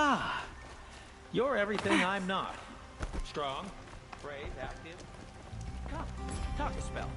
Ah, you're everything I'm not. Strong, brave, active. Come, talk a spell.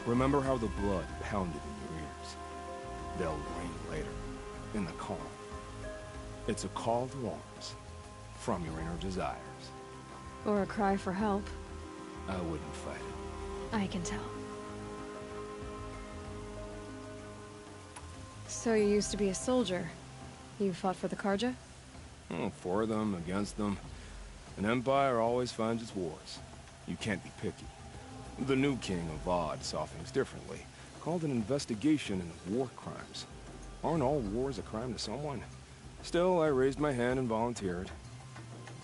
Remember how the blood pounded in your ears. They'll ring later, in the calm. It's a call to arms, from your inner desires. Or a cry for help. I wouldn't fight it. I can tell. So you used to be a soldier. You fought for the Karja? Oh, for them, against them. An empire always finds its wars. You can't be picky. The new king of Vod saw things differently. Called an investigation into war crimes. Aren't all wars a crime to someone? Still, I raised my hand and volunteered.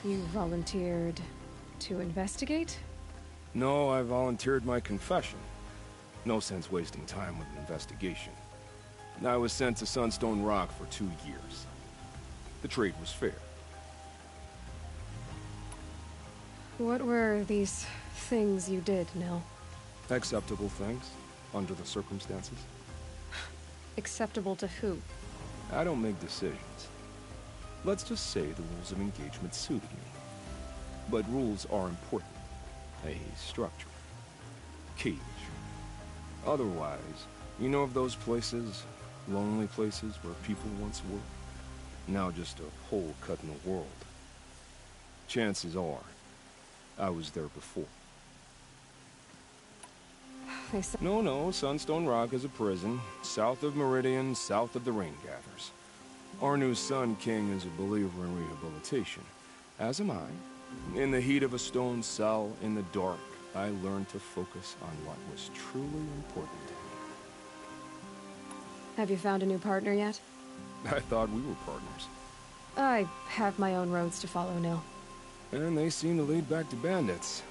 You volunteered to investigate? No, I volunteered my confession. No sense wasting time with an investigation. I was sent to Sunstone Rock for 2 years. The trade was fair. What were these things you did, Nil? Acceptable things, under the circumstances. Acceptable to who? I don't make decisions. Let's just say the rules of engagement suited me. But rules are important. A structure. Cage. Otherwise, you know of those places, lonely places where people once were? Now just a hole cut in the world. Chances are, I was there before. No, Sunstone Rock is a prison, south of Meridian, south of the Rain Gathers. Our new Sun King is a believer in rehabilitation, as am I. In the heat of a stone cell, in the dark, I learned to focus on what was truly important to me. Have you found a new partner yet? I thought we were partners. I have my own roads to follow, Nil. And they seem to lead back to bandits.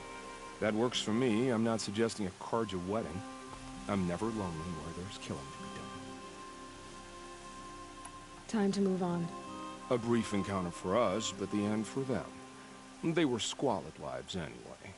That works for me. I'm not suggesting a Karja wedding. I'm never lonely where there's killing to be done. Time to move on. A brief encounter for us, but the end for them. They were squalid lives anyway.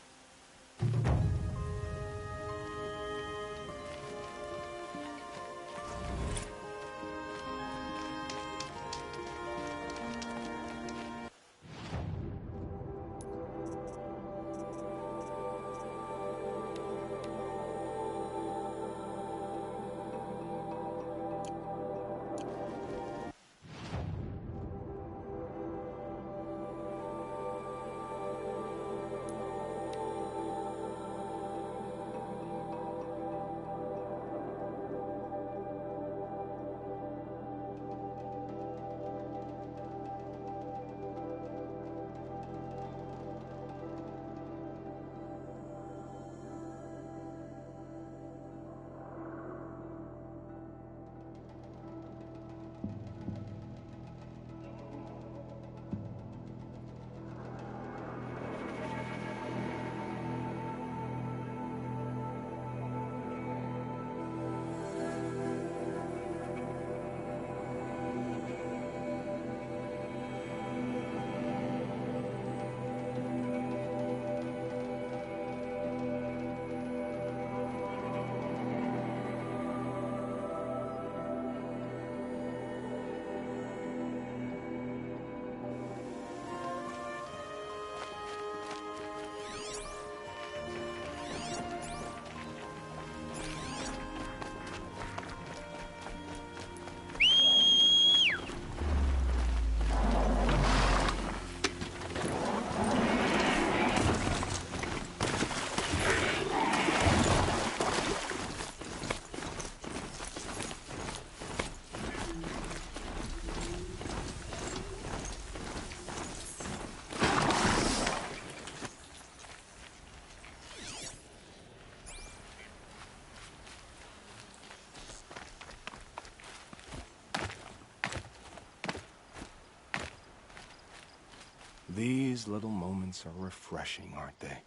These little moments are refreshing, aren't they?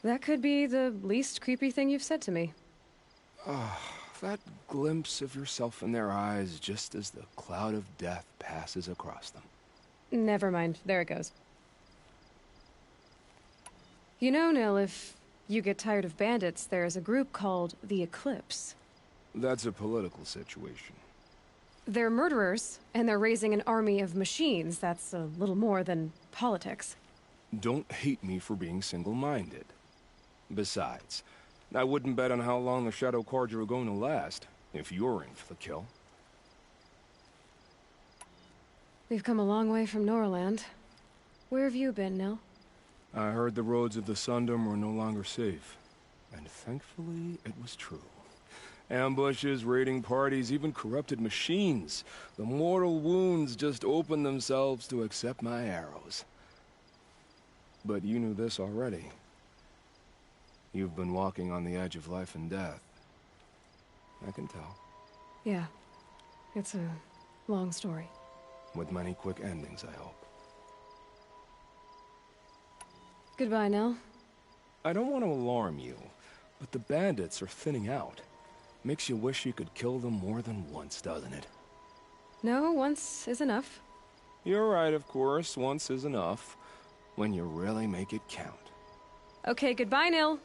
That could be the least creepy thing you've said to me. That glimpse of yourself in their eyes just as the cloud of death passes across them. Never mind. There it goes. You know, Nil, if you get tired of bandits, there's a group called the Eclipse. That's a political situation. They're murderers, and they're raising an army of machines. That's a little more than politics. Don't hate me for being single-minded. Besides, I wouldn't bet on how long the Shadow Cards are going to last, if you're in for the kill. We've come a long way from Norland. Where have you been, Nil? I heard the roads of the Sundom were no longer safe. And thankfully, it was true. Ambushes, raiding parties, even corrupted machines. The mortal wounds just opened themselves to accept my arrows. But you knew this already. You've been walking on the edge of life and death. I can tell. Yeah. It's a long story. With many quick endings, I hope. Goodbye, Nil. I don't want to alarm you, but the bandits are thinning out. Makes you wish you could kill them more than once, doesn't it? No, once is enough. You're right, of course. Once is enough. When you really make it count. Okay, goodbye, Nil.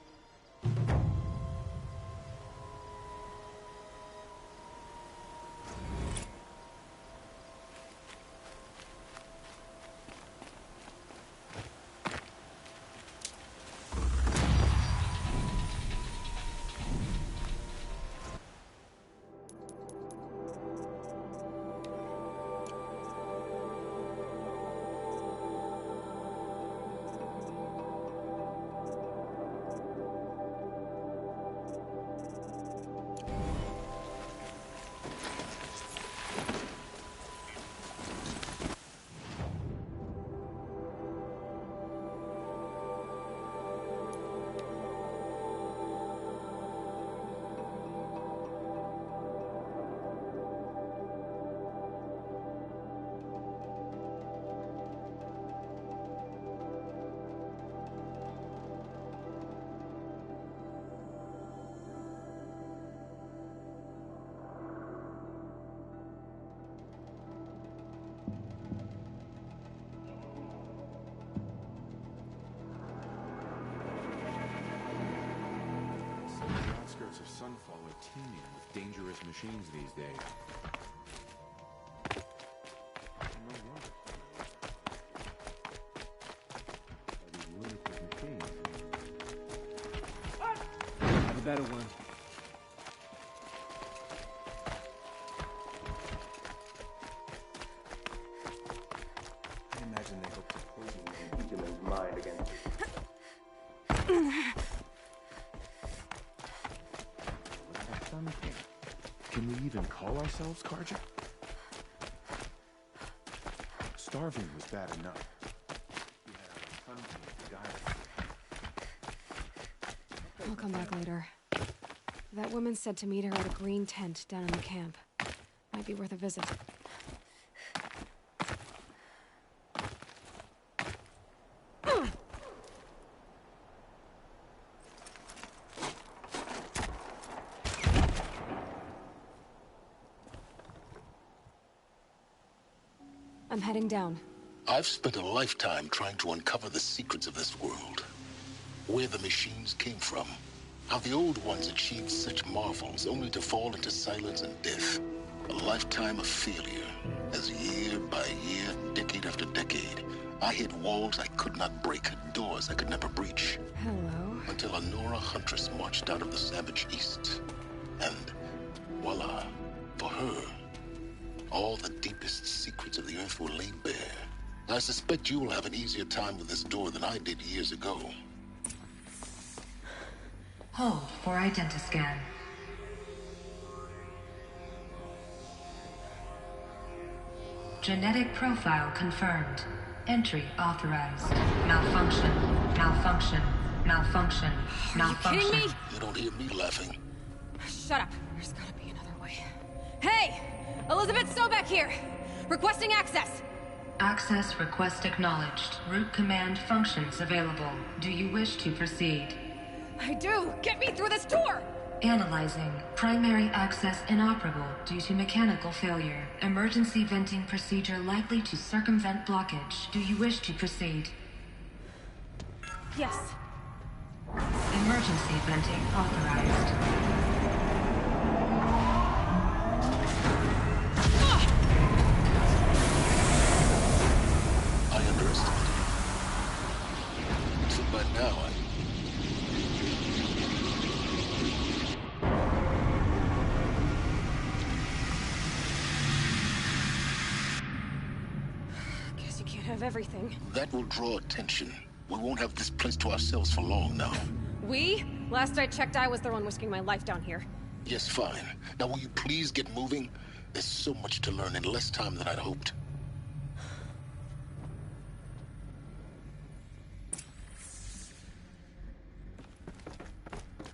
Of Sunfall are teeming with dangerous machines these days. No wonder. These lunatic machines. Have a better one. I imagine they hope to poison the Demon's mind against it. Can we even call ourselves Karja? Starving was bad enough. We had our Sun King to guide us. I'll come back later. That woman said to meet her at a green tent down in the camp. Might be worth a visit. I'm heading down. I've spent a lifetime trying to uncover the secrets of this world. Where the machines came from. How the old ones achieved such marvels only to fall into silence and death. A lifetime of failure. As year by year, decade after decade, I hit walls I could not break, doors I could never breach. Hello. Until a Nora huntress marched out of the savage east. And voila, for her, all the deepest secrets of the Earth were laid bare. I suspect you will have an easier time with this door than I did years ago. Hold for identiscan. Genetic profile confirmed. Entry authorized. Malfunction. Malfunction. Malfunction. Malfunction. Are you kidding me? You don't hear me laughing. Shut up. There's gotta be another way. Hey! Elizabeth Sobeck here! Requesting access! Access request acknowledged. Root command functions available. Do you wish to proceed? I do! Get me through this door! Analyzing. Primary access inoperable due to mechanical failure. Emergency venting procedure likely to circumvent blockage. Do you wish to proceed? Yes. Emergency venting authorized. I underestimated you. So by now, Guess you can't have everything. that will draw attention. We won't have this place to ourselves for long now. We? Last I checked, I was the one risking my life down here. Yes, fine. Now will you please get moving? There's so much to learn in less time than I'd hoped.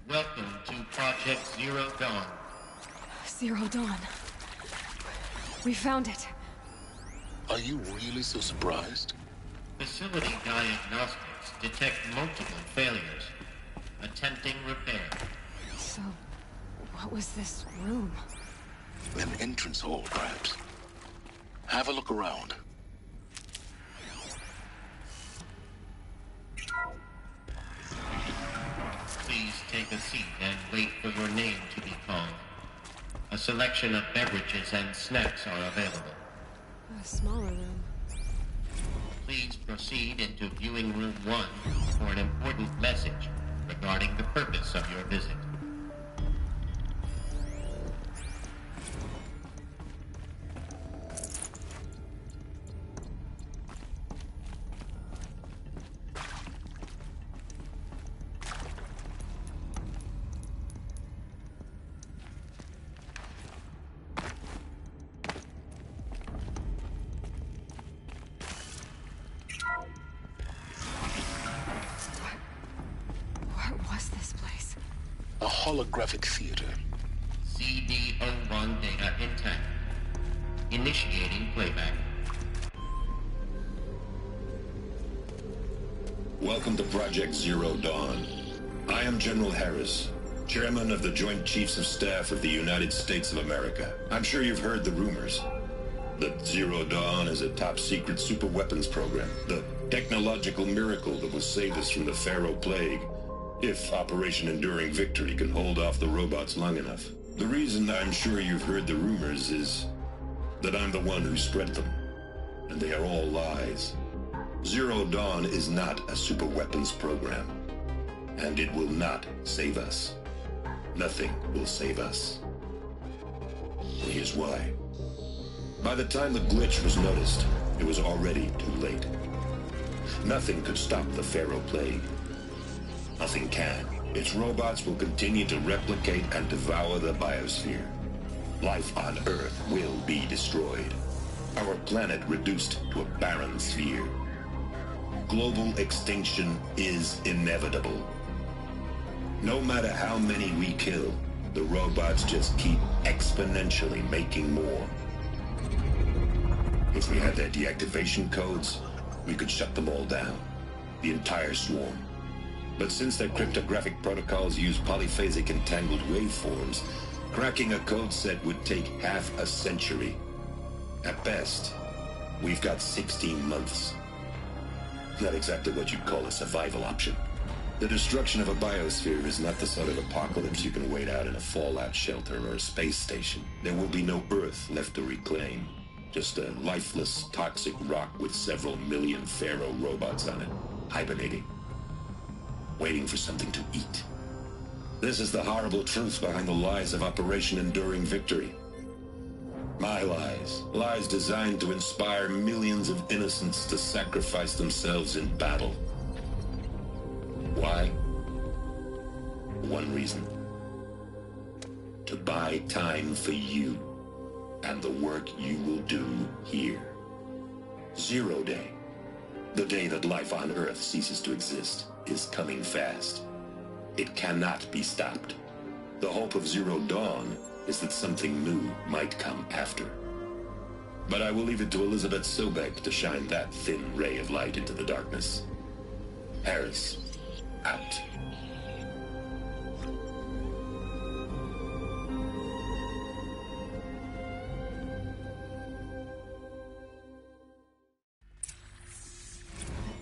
Welcome to Project Zero Dawn. Zero Dawn. We found it. Are you really so surprised? Facility diagnostics detect multiple failures. Attempting repair. So, what was this room? An entrance hall, perhaps. Have a look around. Please take a seat and wait for your name to be called. A selection of beverages and snacks are available. A smaller room. Please proceed into viewing room 1 for an important message regarding the purpose of your visit. What was this place? A holographic theater. CD01 data intact. Initiating playback. Welcome to Project Zero Dawn. I am General Harris, Chairman of the Joint Chiefs of Staff of the United States of America. I'm sure you've heard the rumors that Zero Dawn is a top-secret superweapons program, the technological miracle that will save us from the Pharaoh Plague, if Operation Enduring Victory can hold off the robots long enough. The reason I'm sure you've heard the rumors is that I'm the one who spread them, and they are all lies. Zero Dawn is not a superweapons program, and it will not save us. Nothing will save us. And here's why. By the time the glitch was noticed, it was already too late. Nothing could stop the Pharaoh Plague. Nothing can. Its robots will continue to replicate and devour the biosphere. Life on Earth will be destroyed. Our planet reduced to a barren sphere. Global extinction is inevitable. No matter how many we kill, the robots just keep exponentially making more. If we had their deactivation codes, we could shut them all down. The entire swarm. But since their cryptographic protocols use polyphasic entangled waveforms, cracking a code set would take half a century. At best, we've got 16 months. Not exactly what you'd call a survival option. The destruction of a biosphere is not the sort of apocalypse you can wait out in a fallout shelter or a space station. There will be no Earth left to reclaim. Just a lifeless, toxic rock with several million Pharaoh robots on it, hibernating, waiting for something to eat. This is the horrible truth behind the lies of Operation Enduring Victory. My lies. Lies designed to inspire millions of innocents to sacrifice themselves in battle. Why? One reason. To buy time for you and the work you will do here. Zero Day, the day that life on Earth ceases to exist, is coming fast. It cannot be stopped. The hope of Zero Dawn is that something new might come after. But I will leave it to Elizabeth Sobek to shine that thin ray of light into the darkness. Harris, out.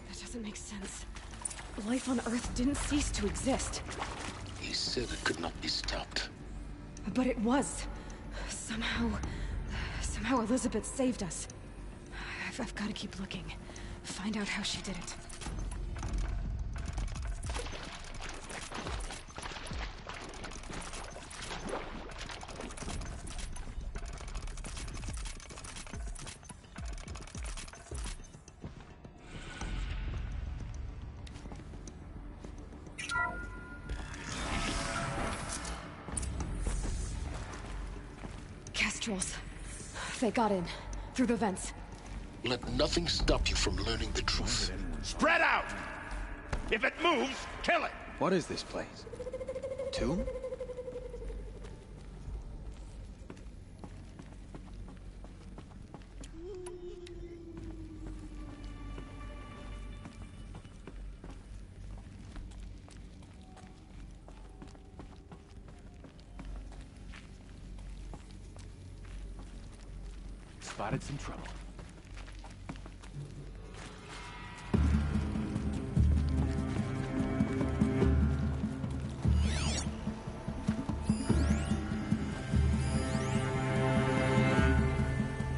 That doesn't make sense. Life on Earth didn't cease to exist. He said it could not be stopped. But it was. Somehow Elizabeth saved us. I've got to keep looking. Find out how she did it. Kestrels. They got in. Through the vents. Let nothing stop you from learning the truth. Spread out! If it moves, kill it! What is this place? Tomb? Spotted some trouble.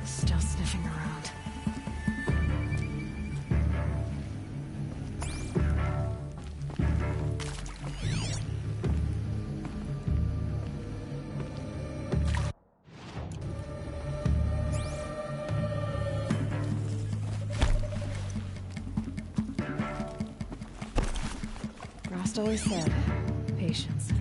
Still sniffing around. Rost always said, patience.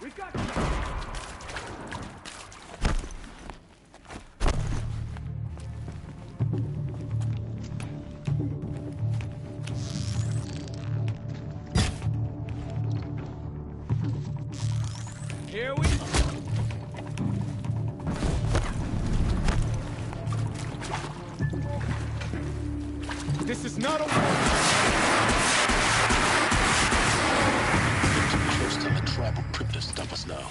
We've got... Here we go. This is not a... Close to the tribal crypt to stop us now.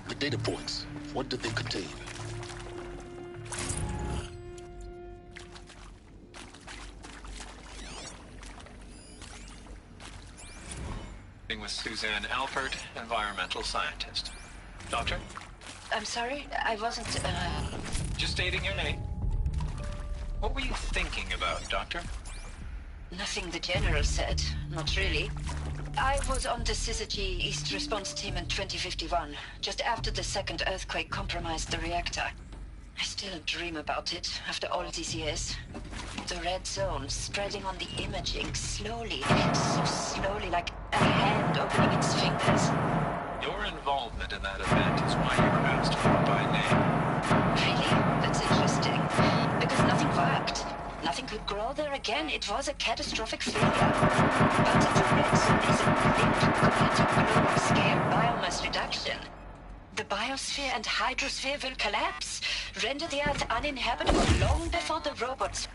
The data points, what did they contain? With Suzanne Alpert, environmental scientist. Doctor? I'm sorry, I wasn't, Just stating your name. What were you thinking about, Doctor? nothing the General said. Not really. I was on the Syzygy East Response Team in 2051, just after the second earthquake compromised the reactor. I still dream about it, after all these years. The red zone spreading on the imaging, slowly, so slowly, like a hand opening its fingers. Your involvement in that event is why you were asked for by name. Really? That's interesting. Because nothing worked. Nothing could grow there again. It was a catastrophic failure. But the red zone is a big compared to global-scale biomass reduction. The biosphere and hydrosphere will collapse, render the Earth uninhabitable long before the robots...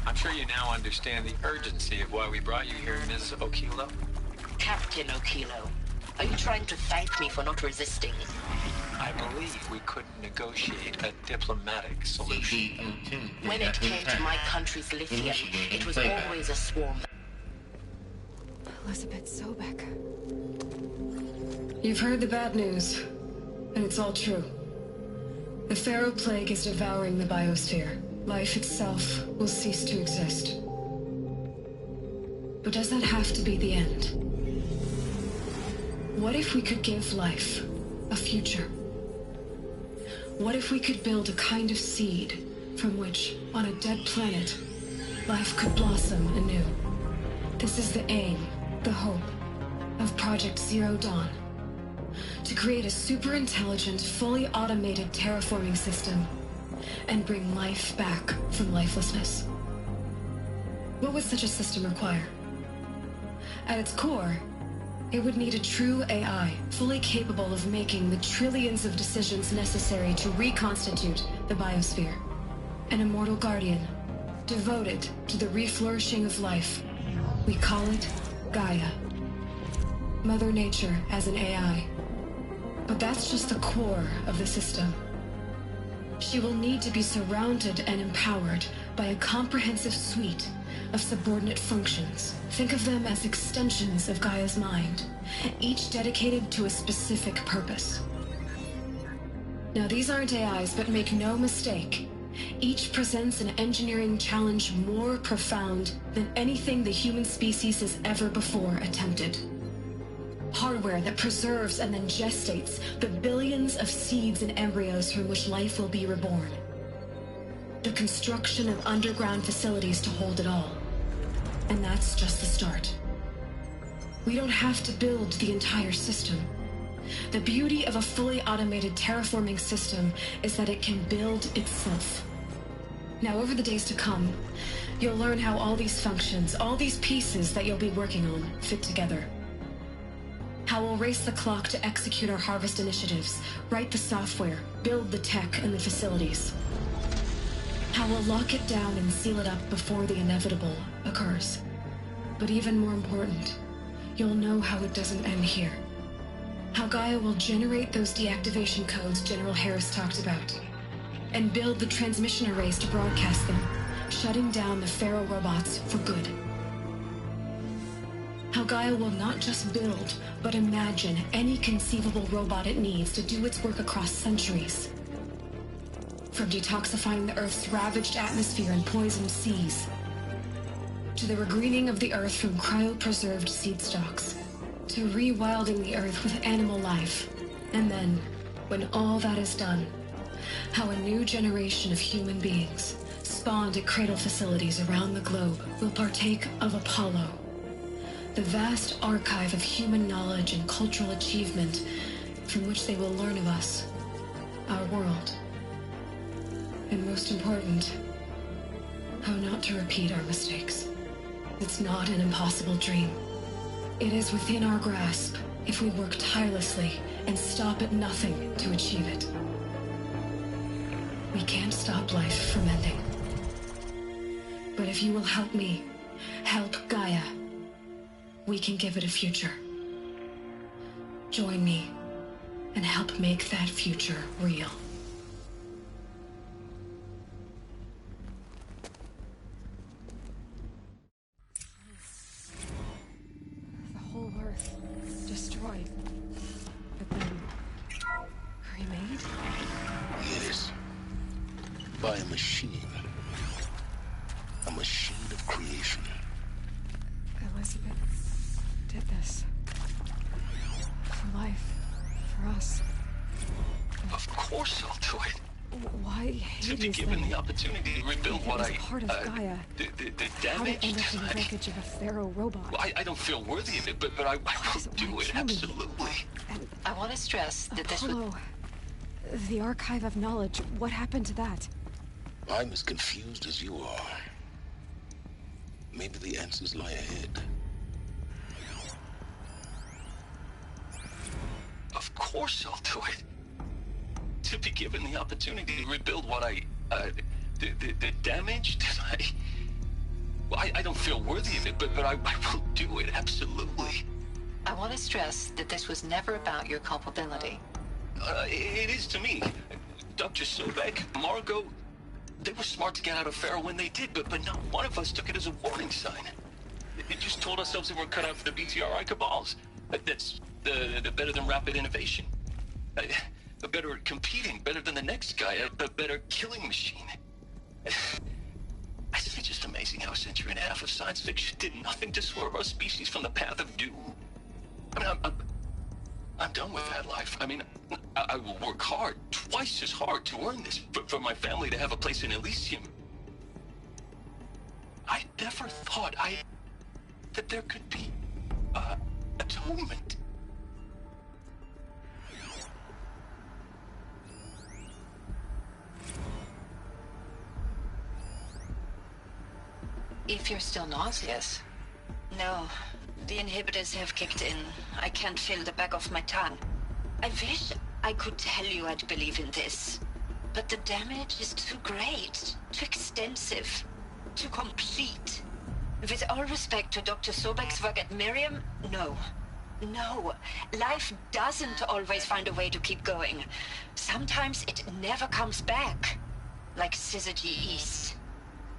I'm sure you now understand the urgency of why we brought you here, Ms. Okilo. Captain Okilo, are you trying to thank me for not resisting? I believe we couldn't negotiate a diplomatic solution. When it came to my country's lithium, it was always a swarm. Elizabeth Sobek. You've heard the bad news, and it's all true. The Pharaoh Plague is devouring the biosphere. Life itself will cease to exist. But does that have to be the end? What if we could give life a future? What if we could build a kind of seed from which, on a dead planet, life could blossom anew? This is the aim, the hope, of Project Zero Dawn. to create a super intelligent, fully automated terraforming system and bring life back from lifelessness. What would such a system require? At its core, it would need a true AI, fully capable of making the trillions of decisions necessary to reconstitute the biosphere. An immortal guardian, devoted to the reflourishing of life. We call it Gaia. Mother Nature as an AI. But that's just the core of the system. She will need to be surrounded and empowered by a comprehensive suite of subordinate functions. Think of them as extensions of Gaia's mind, each dedicated to a specific purpose. Now, these aren't AIs, but make no mistake, each presents an engineering challenge more profound than anything the human species has ever before attempted. Hardware that preserves and then gestates the billions of seeds and embryos from which life will be reborn. The construction of underground facilities to hold it all. And that's just the start. We don't have to build the entire system. The beauty of a fully automated terraforming system is that it can build itself. Now, over the days to come, you'll learn how all these functions, all these pieces that you'll be working on, fit together. How we'll race the clock to execute our harvest initiatives, write the software, build the tech and the facilities. How we'll lock it down and seal it up before the inevitable occurs. But even more important, you'll know how it doesn't end here. How Gaia will generate those deactivation codes General Harris talked about, and build the transmission arrays to broadcast them, shutting down the Pharaoh robots for good. How Gaia will not just build, but imagine any conceivable robot it needs to do its work across centuries. From detoxifying the Earth's ravaged atmosphere and poisoned seas, to the regreening of the Earth from cryopreserved seed stocks, to rewilding the Earth with animal life. And then, when all that is done, how a new generation of human beings, spawned at cradle facilities around the globe, will partake of Apollo, the vast archive of human knowledge and cultural achievement from which they will learn of us, our world. And most important, how not to repeat our mistakes. It's not an impossible dream. It is within our grasp if we work tirelessly and stop at nothing to achieve it. We can't stop life from ending. But if you will help me, help Gaia, we can give it a future. Join me and help make that future real. The whole Earth destroyed, but then remade? Yes. By a machine. A machine of creation. Elizabeth did this. For life. For us. Of course I'll do it. Why To be Hades given then? the opportunity to rebuild what It was I... part of Gaia. The How damage... to end up in the wreckage of a Pharaoh robot. Well, I don't feel worthy of it, but I will do it, absolutely. And I want to stress that this was... Apollo, the archive of knowledge, what happened to that? I'm as confused as you are. Maybe the answers lie ahead. Of course I'll do it. To be given the opportunity to rebuild what I... the damage that I... Well, I don't feel worthy of it, but I will do it, absolutely. I want to stress that this was never about your culpability. It is to me. Dr. Sobek, Margot, they were smart to get out of Pharaoh when they did, but not one of us took it as a warning sign. It just told ourselves that we're cut out for the BTRI cabals. That's the better than rapid innovation. A better at competing, better than the next guy, a better killing machine. Isn't it just amazing how a century and a half of science fiction did nothing to swerve our species from the path of doom? I mean, I'm done with that life. I mean, I will work hard, twice as hard to earn this, for my family to have a place in Elysium. I never thought that there could be atonement. If you're still nauseous. No, the inhibitors have kicked in. I can't feel the back of my tongue. I wish I could tell you I'd believe in this. But the damage is too great, too extensive, too complete. With all respect to Dr. Sobek's work at Miriam, no. No, life doesn't always find a way to keep going. Sometimes it never comes back. Like Syzygy East.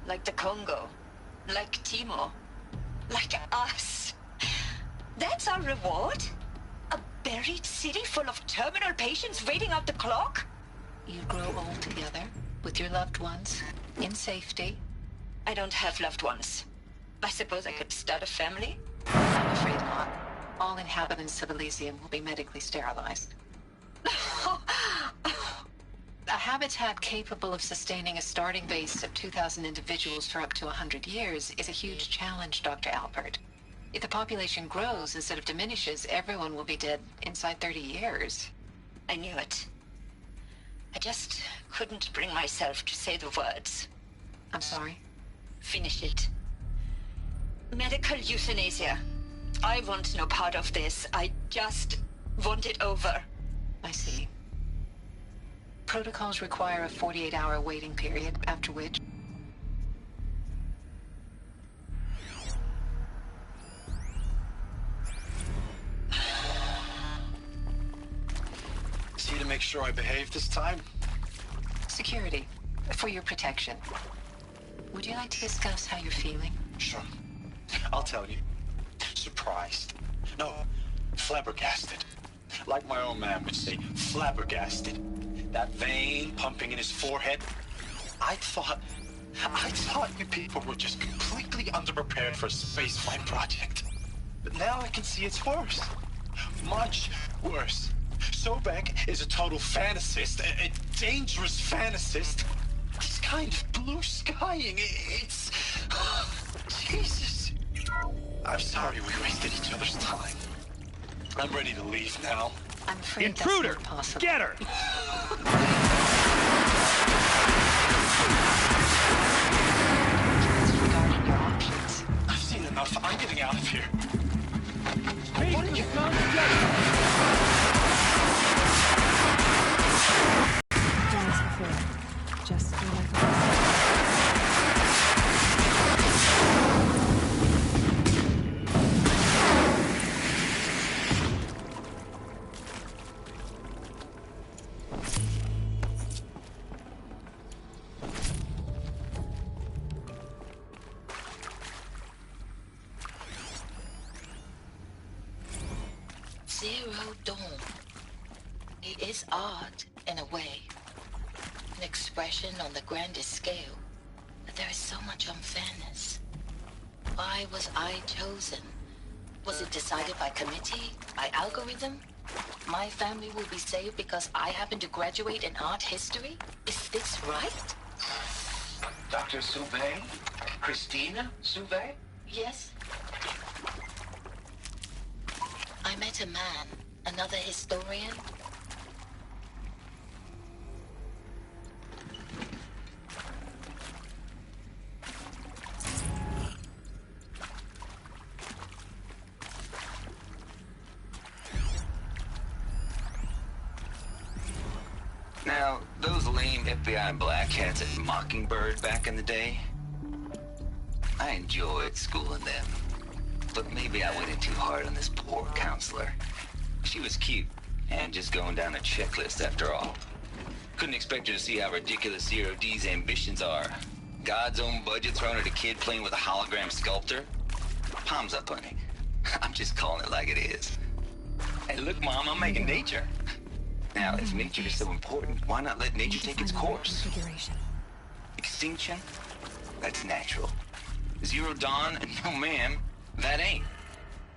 Like the Congo. Like Timo. Like us. That's our reward? A buried city full of terminal patients waiting out the clock? You grow old together, with your loved ones, in safety. I don't have loved ones. I suppose I could start a family? I'm afraid not. All inhabitants of Elysium will be medically sterilized. A habitat capable of sustaining a starting base of 2,000 individuals for up to 100 years is a huge challenge, Dr. Alpert. If the population grows instead of diminishes, everyone will be dead inside 30 years. I knew it. I just couldn't bring myself to say the words. I'm sorry? Finish it. Medical euthanasia. I want no part of this. I just want it over. I see. Protocols require a 48-hour waiting period, after which... See to make sure I behave this time? Security. For your protection. Would you like to discuss how you're feeling? Sure. I'll tell you. Surprised. No, flabbergasted. Like my own man would say, flabbergasted. That vein pumping in his forehead. I thought you people were just completely underprepared for a spaceflight project. But now I can see it's worse. Much worse. Sobek is a total fantasist, a dangerous fantasist. He's kind of blue skying. It's... Jesus. I'm sorry we wasted each other's time. I'm ready to leave now. I'm afraid Intruder! That's not possible. Get her! Disregarding your options. I've seen enough. I'm getting out of here. What did you come to get her? Done this before. Just do like this. Zero Dawn. It is art, in a way. An expression on the grandest scale. But there is so much unfairness. Why was I chosen? Was it decided by committee? By algorithm? My family will be saved because I happen to graduate in art history? Is this right? Dr. Sauvé? Christina Sauvé? Yes. I met a man, another historian. Now, those lame FBI black hats at Mockingbird back in the day, I enjoyed schooling them. But maybe I went in too hard on this poor counselor. She was cute, and just going down a checklist after all. Couldn't expect her to see how ridiculous Zero D's ambitions are. God's own budget thrown at a kid playing with a hologram sculptor? Palms up, honey. I'm just calling it like it is. Hey, look, Mom, I'm making nature. Now, if nature is so important, why not let nature take its course? Extinction? That's natural. Zero Dawn? No, ma'am. That ain't.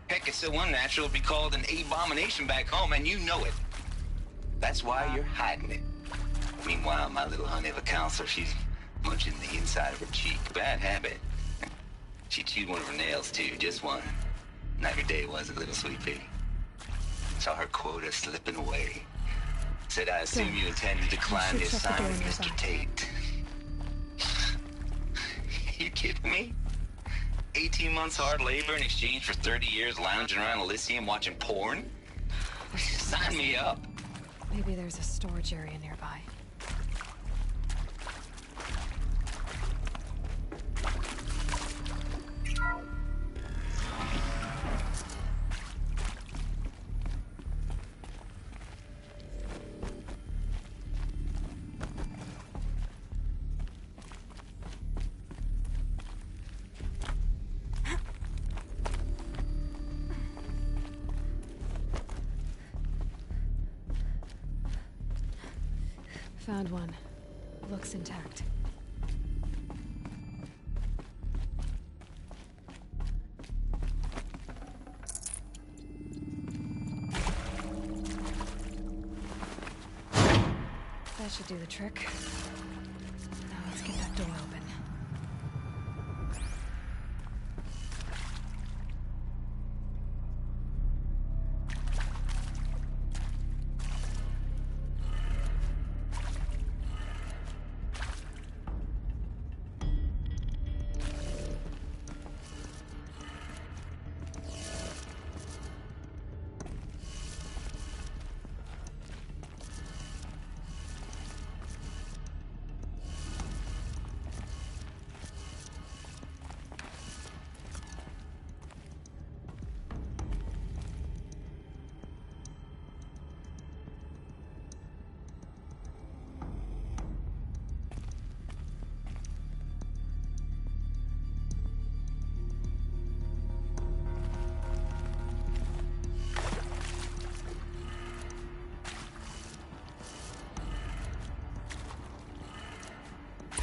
Heck, it's so unnatural it'd be called an abomination back home, and you know it. That's why you're hiding it. Meanwhile, my little honey of a counselor, she's munching the inside of her cheek. Bad habit. She chewed one of her nails, too, just one. Not every day was it, little sweet pea. Saw her quota slipping away. Said, I assume you intend to decline the assignment, Mr. Tate. You kidding me? 18 months hard labor in exchange for 30 years lounging around Elysium watching porn? Sign me up. Maybe there's a storage area nearby. Found one. Looks intact. That should do the trick. Now let's get that door open.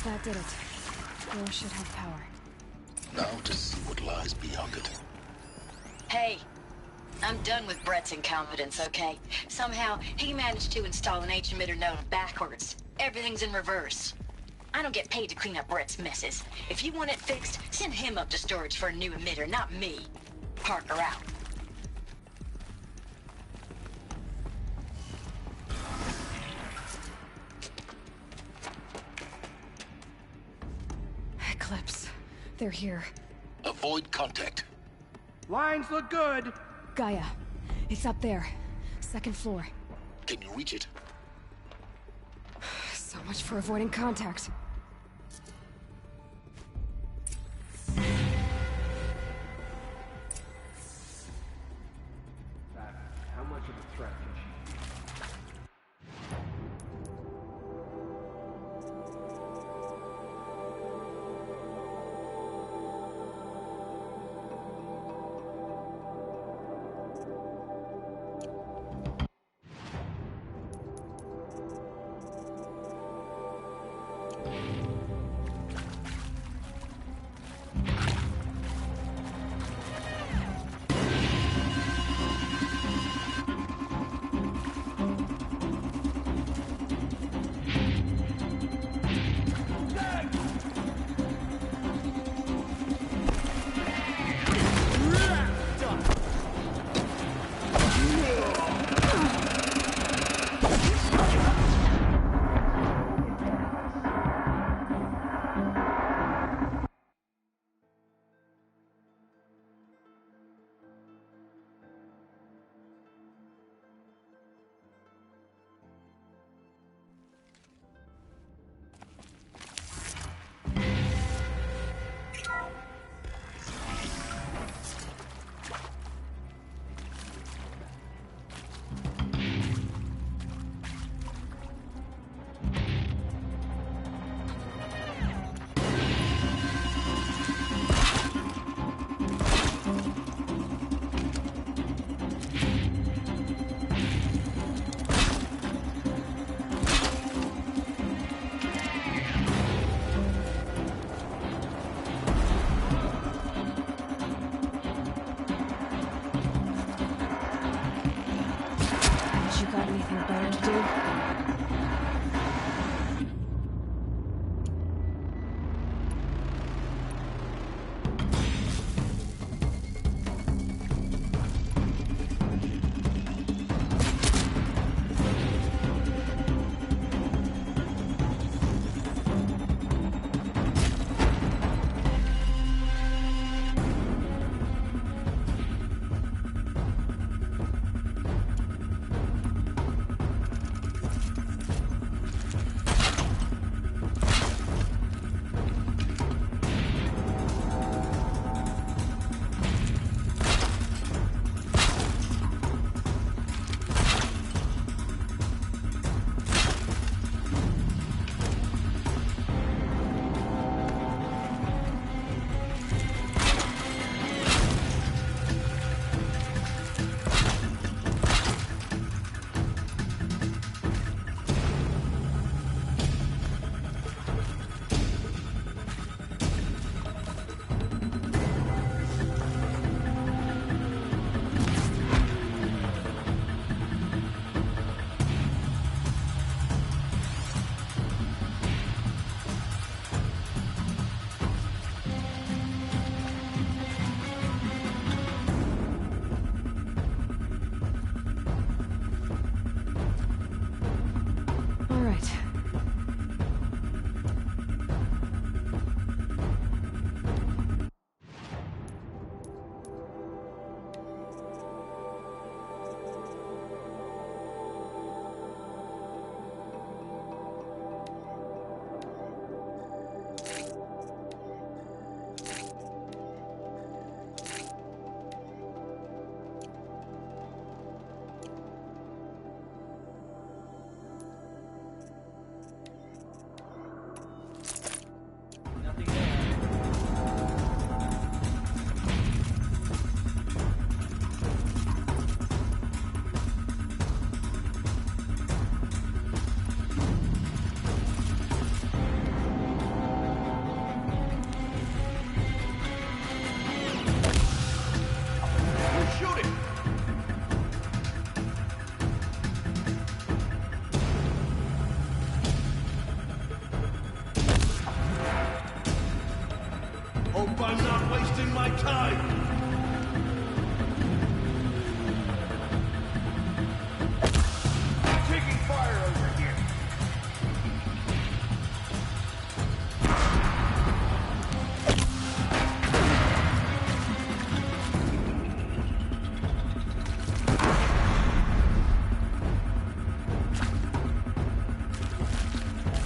That did it. Door should have power. Now to see what lies beyond it. Hey, I'm done with Brett's incompetence, okay? Somehow, he managed to install an H-emitter node backwards. Everything's in reverse. I don't get paid to clean up Brett's messes. If you want it fixed, send him up to storage for a new emitter, not me. Parker out. Eclipse. They're here. Avoid contact. Lines look good. Gaia. It's up there. Second floor. Can you reach it? So much for avoiding contact. How much of a threat can she be? Hope I'm not wasting my time. Taking fire over here.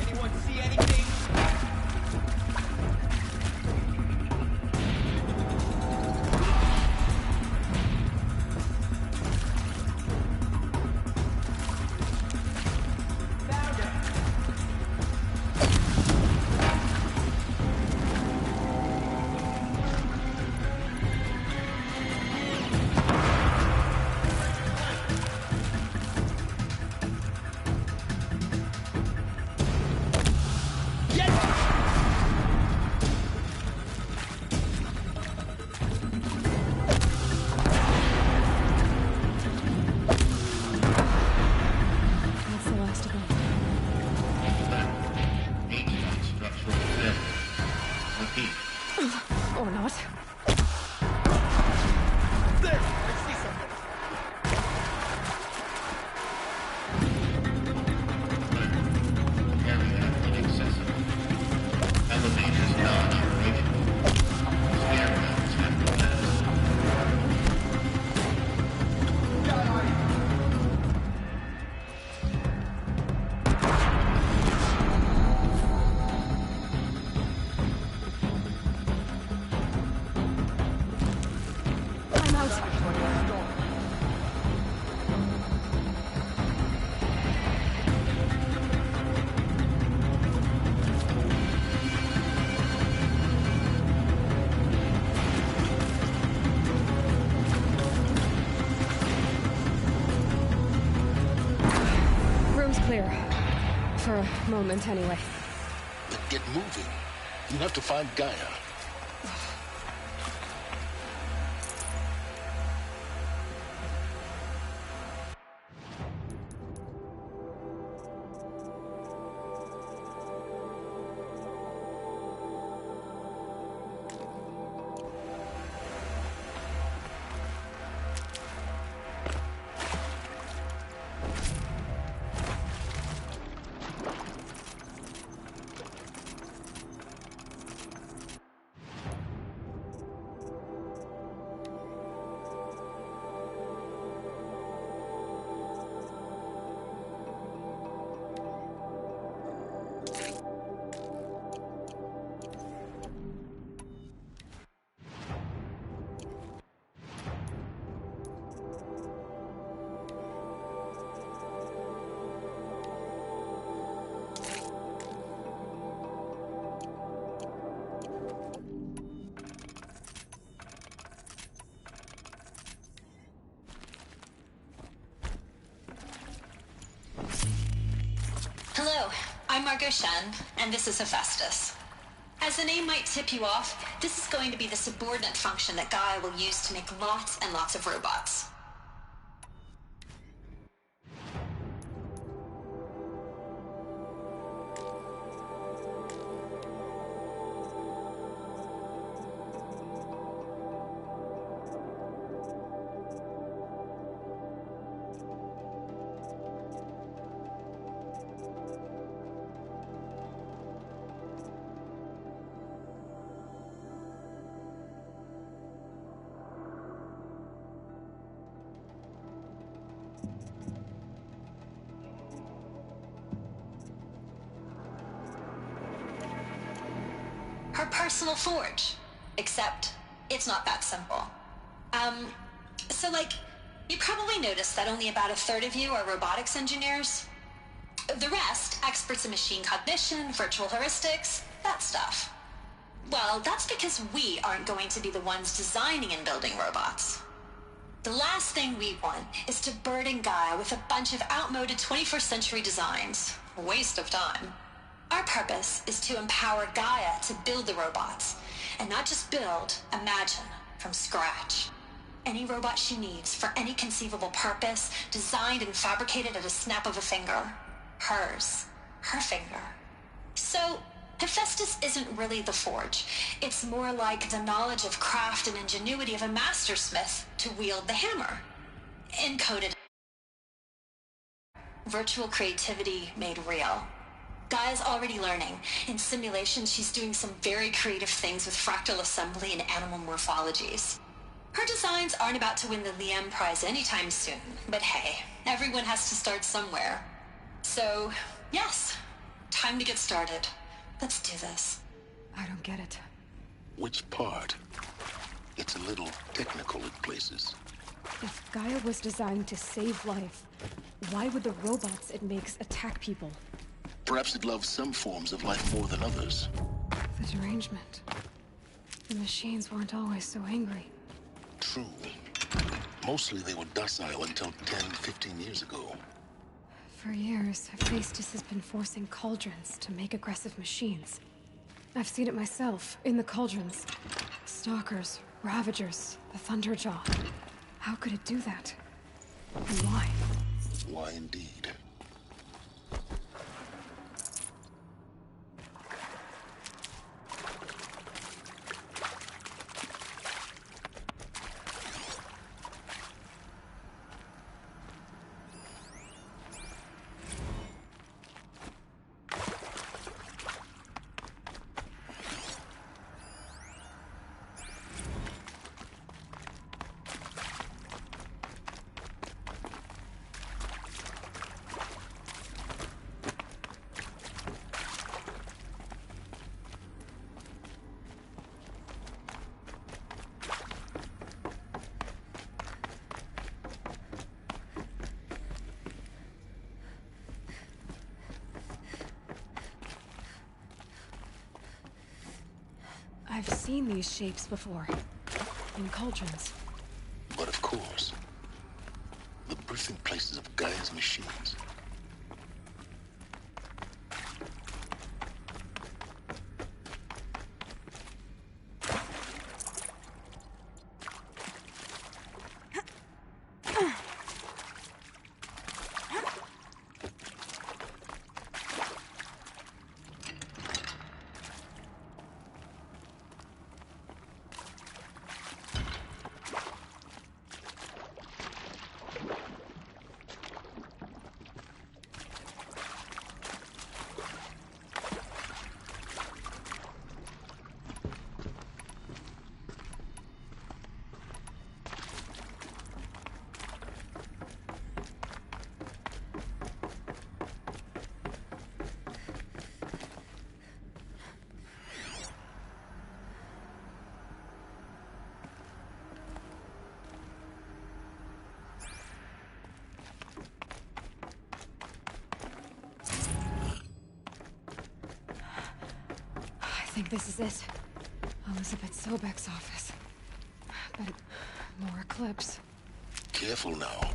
Anyone see anything? That's the last of them. Structural failure. Repeat. Or not. There! I see something. Area inaccessible. Elevators not operational. Stairwells have collapsed. I'm out. Room's clear. For a moment, anyway. Then get moving. You have to find Gaia. Hello, I'm Margot Shen, and this is Hephaestus. As the name might tip you off, this is going to be the subordinate function that Gaia will use to make lots and lots of robots. Her personal forge. Except, it's not that simple. You probably noticed that only about a third of you are robotics engineers. The rest, experts in machine cognition, virtual heuristics, that stuff. Well, that's because we aren't going to be the ones designing and building robots. The last thing we want is to burden Gaia with a bunch of outmoded 21st century designs. A waste of time. Our purpose is to empower Gaia to build the robots, and not just build, imagine, from scratch. Any robot she needs for any conceivable purpose, designed and fabricated at a snap of a finger. Hers. Her finger. So, Hephaestus isn't really the forge. It's more like the knowledge of craft and ingenuity of a mastersmith to wield the hammer. Encoded. Virtual creativity made real. Gaia's already learning. In simulation, she's doing some very creative things with fractal assembly and animal morphologies. Her designs aren't about to win the Liam Prize anytime soon, but hey, everyone has to start somewhere. So, yes, time to get started. Let's do this. I don't get it. Which part? It's a little technical in places. If Gaia was designed to save life, why would the robots it makes attack people? Perhaps it loves some forms of life more than others. The derangement. The machines weren't always so angry. True. Mostly they were docile until 10, 15 years ago. For years, Hephaestus has been forcing cauldrons to make aggressive machines. I've seen it myself, in the cauldrons. Stalkers, Ravagers, the Thunderjaw. How could it do that? And why? Why indeed? I've seen these shapes before. In cauldrons. But of course, the birthing places of Gaia's machines. I think this is it. Elizabeth Sobek's office. But more eclipse. Careful now.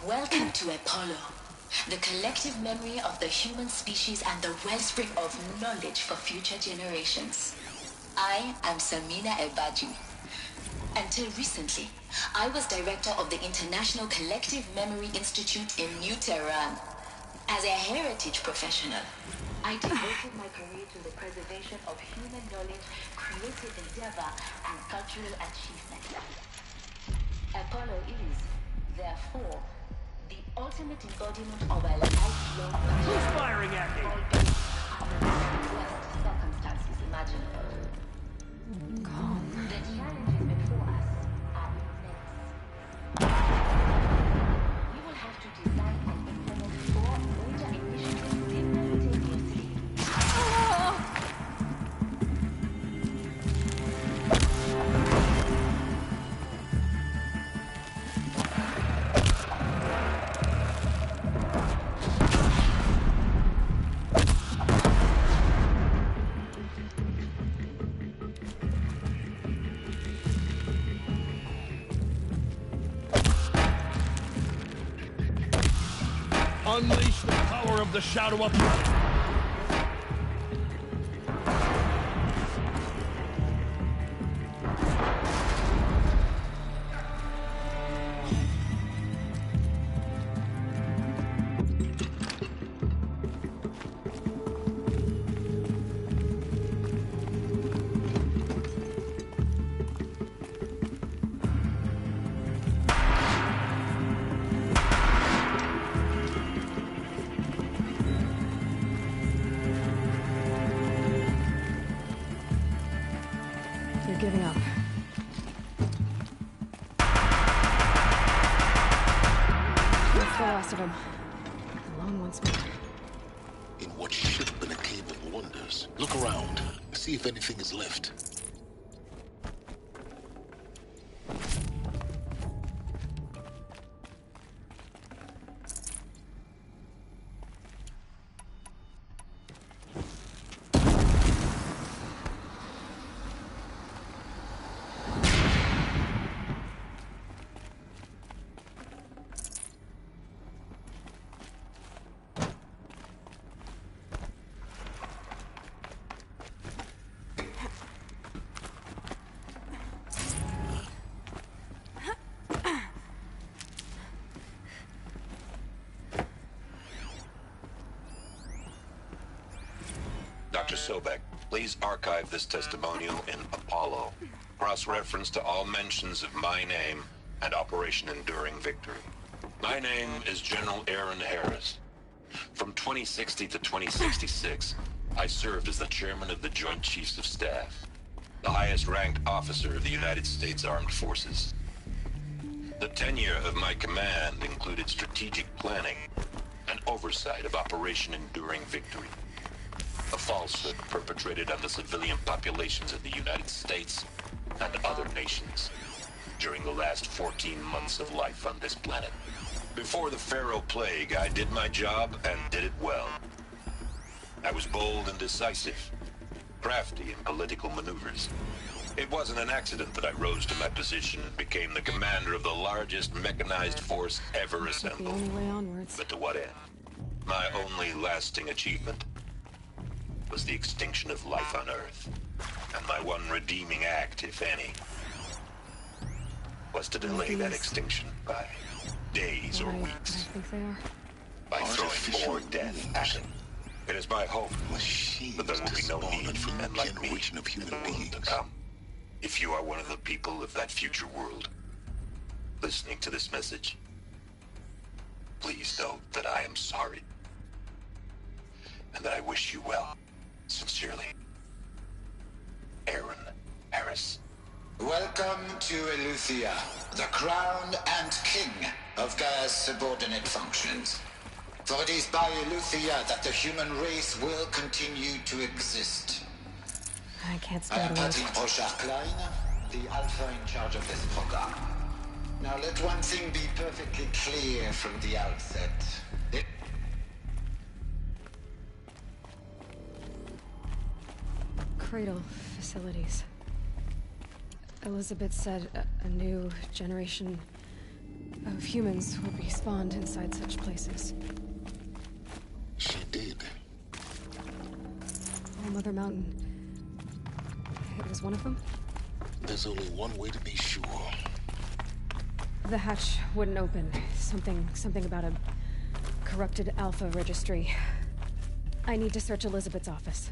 Welcome to Apollo, the collective memory of the human species and the wellspring of knowledge for future generations. I am Samina Elbaji. Until recently, I was director of the International Collective Memory Institute in New Tehran. As a heritage professional, I devoted my career to the preservation of human knowledge, creative endeavor, and cultural achievement. Apollo is, therefore, the ultimate embodiment of a lifelong... Who's firing at me? Under the worst circumstances imaginable. Calm. The challenges before us are immense. We will have to design and implement 4 major initiatives simultaneously. Unleash the power of of the shadow of... You're giving up. That's the last of them. Alone once more. In what should have been a cave of wonders. Look around. See if anything is left. Dr. Sobek, please archive this testimonial in Apollo. Cross-reference to all mentions of my name and Operation Enduring Victory. My name is General Aaron Harris. From 2060 to 2066, I served as the chairman of the Joint Chiefs of Staff, the highest-ranked officer of the United States Armed Forces. The tenure of my command included strategic planning and oversight of Operation Enduring Victory, a falsehood perpetrated on the civilian populations of the United States and other nations during the last 14 months of life on this planet. Before the Pharaoh Plague, I did my job and did it well. I was bold and decisive, crafty in political maneuvers. It wasn't an accident that I rose to my position and became the commander of the largest mechanized force ever assembled. The only way onwards. But to what end? My only lasting achievement was the extinction of life on Earth. And my one redeeming act, if any, was to delay that extinction by days or weeks. I think they are. By throwing more death at it. It is my hope that there will be no need for men like me in the world to come. If you are one of the people of that future world listening to this message, please know that I am sorry and that I wish you well. Sincerely, Aaron Harris. Welcome to Eleuthia, the crown and king of Gaia's subordinate functions. For it is by Eleuthia that the human race will continue to exist. I can't I am stand Patrick it. Brochard-Klein, the Alpha in charge of this program. Now let one thing be perfectly clear from the outset. Cradle facilities. Elizabeth said a new generation of humans will be spawned inside such places. She did. Oh, Mother Mountain. It was one of them? There's only one way to be sure. The hatch wouldn't open. Something about a corrupted Alpha registry. I need to search Elizabeth's office.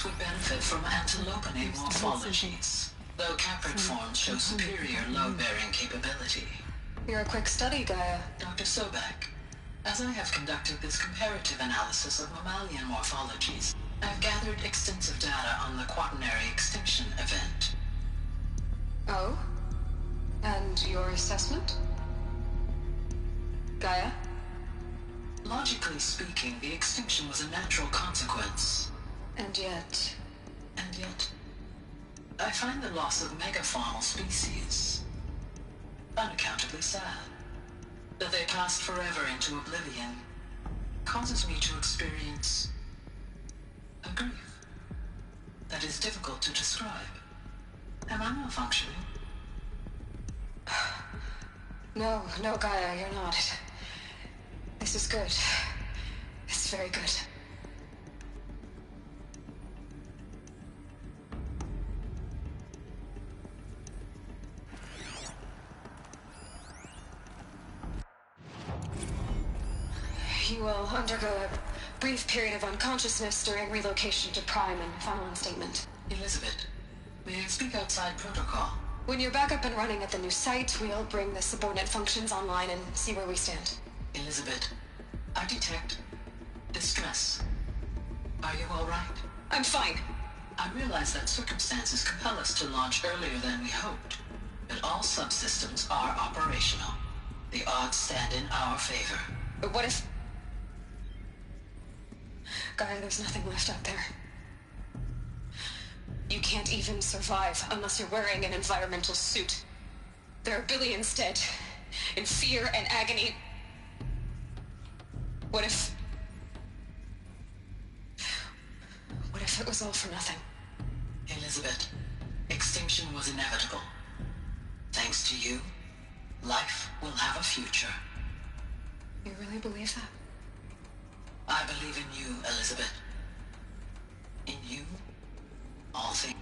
Would benefit from antilopinate morphologies, though caprid forms show superior low-bearing capability. You're a quick study, Gaia. Dr. Sobek, as I have conducted this comparative analysis of mammalian morphologies, I've gathered extensive data on the quaternary extinction event. Oh? And your assessment? Gaia? Logically speaking, the extinction was a natural consequence. And yet, I find the loss of megafaunal species unaccountably sad. That they passed forever into oblivion causes me to experience a grief that is difficult to describe. Am I malfunctioning? No, no, Gaia, you're not. This is good. It's very good. You will undergo a brief period of unconsciousness during relocation to Prime and final instatement. Elizabeth, may I speak outside protocol? When you're back up and running at the new site, we'll bring the subordinate functions online and see where we stand. Elizabeth, I detect distress. Are you all right? I'm fine. I realize that circumstances compel us to launch earlier than we hoped, but all subsystems are operational. The odds stand in our favor. But what if... Gaia, there's nothing left out there. You can't even survive unless you're wearing an environmental suit. There are billions dead, in fear and agony. What if it was all for nothing? Elizabeth, extinction was inevitable. Thanks to you, life will have a future. You really believe that? I believe in you, Elizabeth. In you, all things.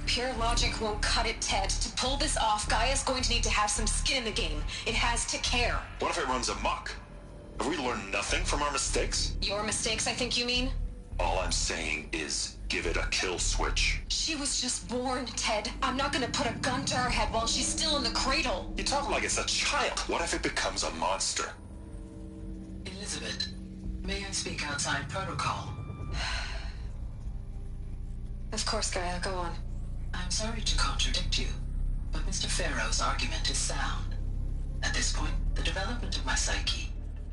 Pure logic won't cut it, Ted. To pull this off, Gaia's going to need to have some skin in the game. It has to care. What if it runs amok? Have we learned nothing from our mistakes? Your mistakes, I think you mean? All I'm saying is, give it a kill switch. She was just born, Ted. I'm not gonna put a gun to her head while she's still in the cradle. You talk like it's a child. What if it becomes a monster? Elizabeth, may I speak outside protocol? Of course, Gaia, go on. I'm sorry to contradict you, but Mr. Farrow's argument is sound. At this point, the development of my psyche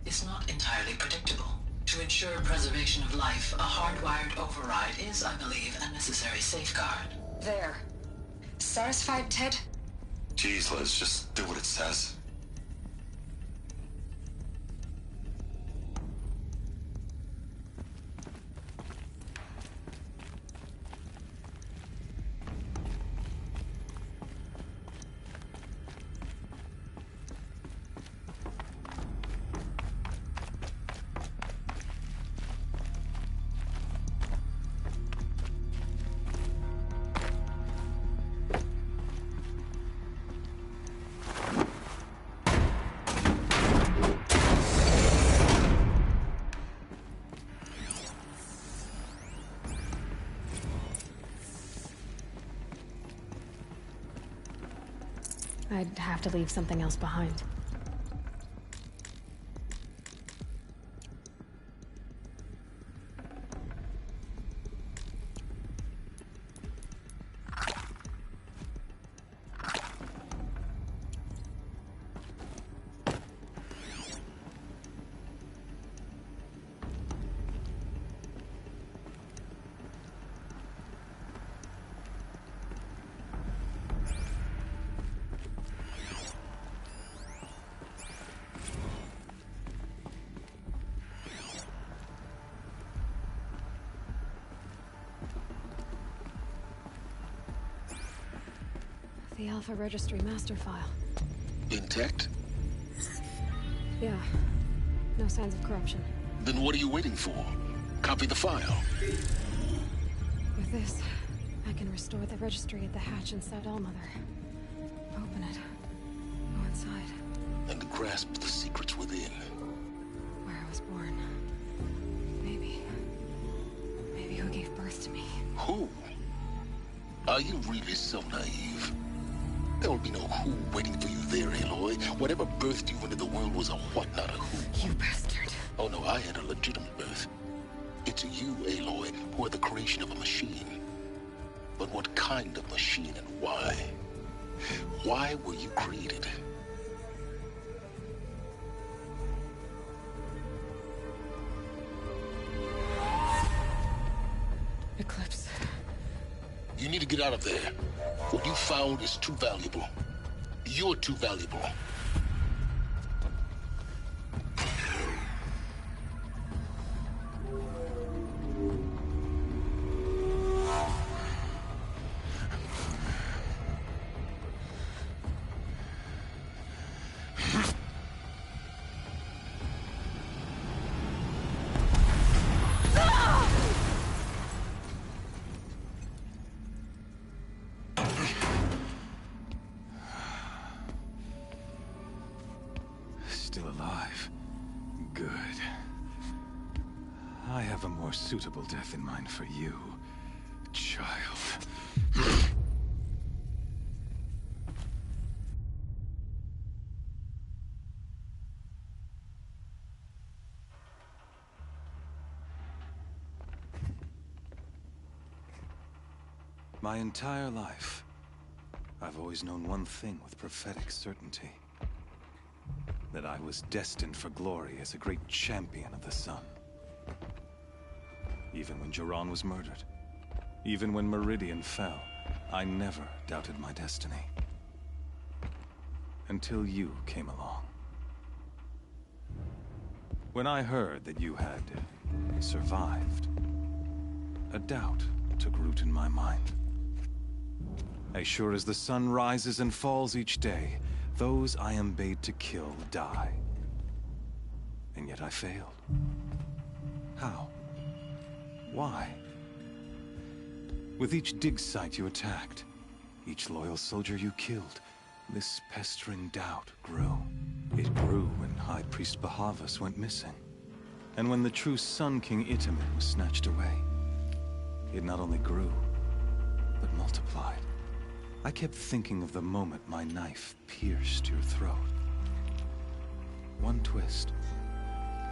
is not entirely predictable. To ensure preservation of life, a hardwired override is, I believe, a necessary safeguard. There. Satisfied, Ted? Jeez, Liz, just do what it says. I'd have to leave something else behind. The Alpha Registry master file. Intact? Yeah. No signs of corruption. Then what are you waiting for? Copy the file. With this, I can restore the registry at the hatch inside Allmother. Open it. Go inside. And grasp the secrets within. Where I was born. Maybe who gave birth to me. Who? Are you really so naive? There will be no who waiting for you there, Aloy. Whatever birthed you into the world was a what, not a who. You bastard. Oh no, I had a legitimate birth. It's you, Aloy, who are the creation of a machine. But what kind of machine and why? Why were you created? Eclipse. You need to get out of there. What you found is too valuable. You're too valuable. Still alive. Good. I have a more suitable death in mind for you, child. My entire life, I've always known one thing with prophetic certainty. That I was destined for glory as a great champion of the sun. Even when Jiran was murdered, even when Meridian fell, I never doubted my destiny. Until you came along. When I heard that you had survived, a doubt took root in my mind. As sure as the sun rises and falls each day, those I am bade to kill die. And yet I failed. How? Why? With each dig site you attacked, each loyal soldier you killed, this pestering doubt grew. It grew when High Priest Bahavas went missing. And when the true Sun King Itamen was snatched away. It not only grew, but multiplied. I kept thinking of the moment my knife pierced your throat. One twist,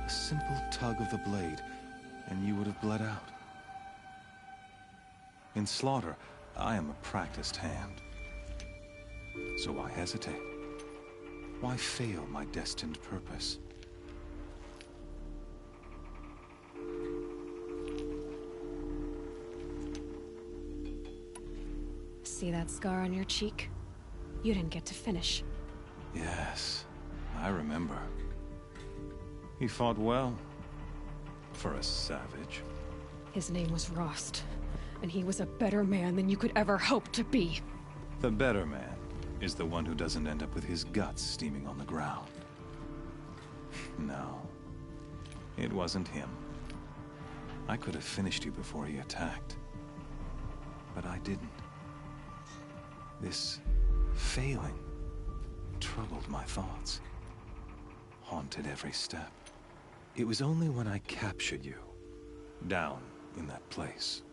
a simple tug of the blade, and you would have bled out. In slaughter, I am a practiced hand. So why hesitate? Why fail my destined purpose? See that scar on your cheek? You didn't get to finish. Yes, I remember. He fought well. For a savage. His name was Rost, and he was a better man than you could ever hope to be. The better man is the one who doesn't end up with his guts steaming on the ground. No, it wasn't him. I could have finished you before he attacked. But I didn't. This failing troubled my thoughts, haunted every step. It was only when I captured you, down in that place,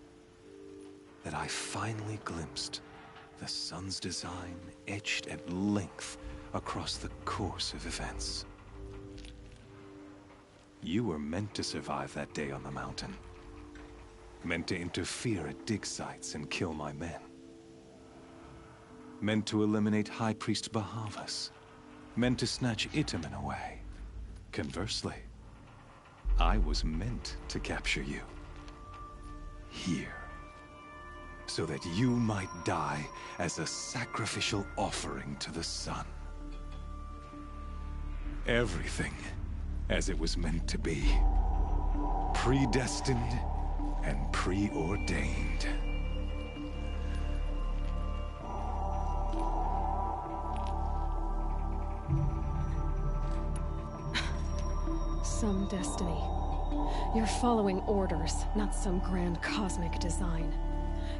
that I finally glimpsed the sun's design etched at length across the course of events. You were meant to survive that day on the mountain. Meant to interfere at dig sites and kill my men. Meant to eliminate High Priest Bahavas. Meant to snatch Itamen away. Conversely, I was meant to capture you. Here. So that you might die as a sacrificial offering to the sun. Everything as it was meant to be. Predestined and preordained. Some destiny. You're following orders, not some grand cosmic design.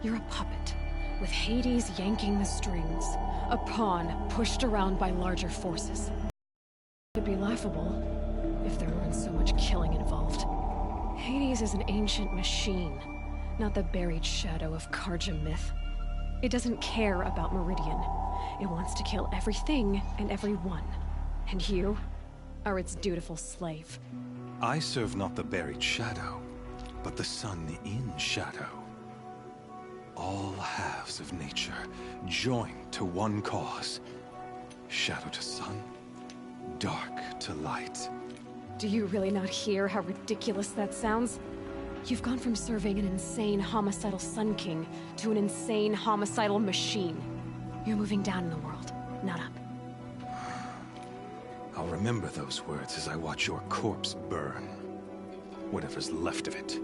You're a puppet, with Hades yanking the strings. A pawn pushed around by larger forces. It'd be laughable if there weren't so much killing involved. Hades is an ancient machine, not the buried shadow of Karja myth. It doesn't care about Meridian. It wants to kill everything and everyone. And you are its dutiful slave. I serve not the buried shadow, but the sun in shadow. all halves of nature, joined to one cause. Shadow to sun, dark to light. Do you really not hear how ridiculous that sounds? You've gone from serving an insane homicidal Sun King to an insane homicidal machine. You're moving down in the world, not up. I'll remember those words as I watch your corpse burn. Whatever's left of it.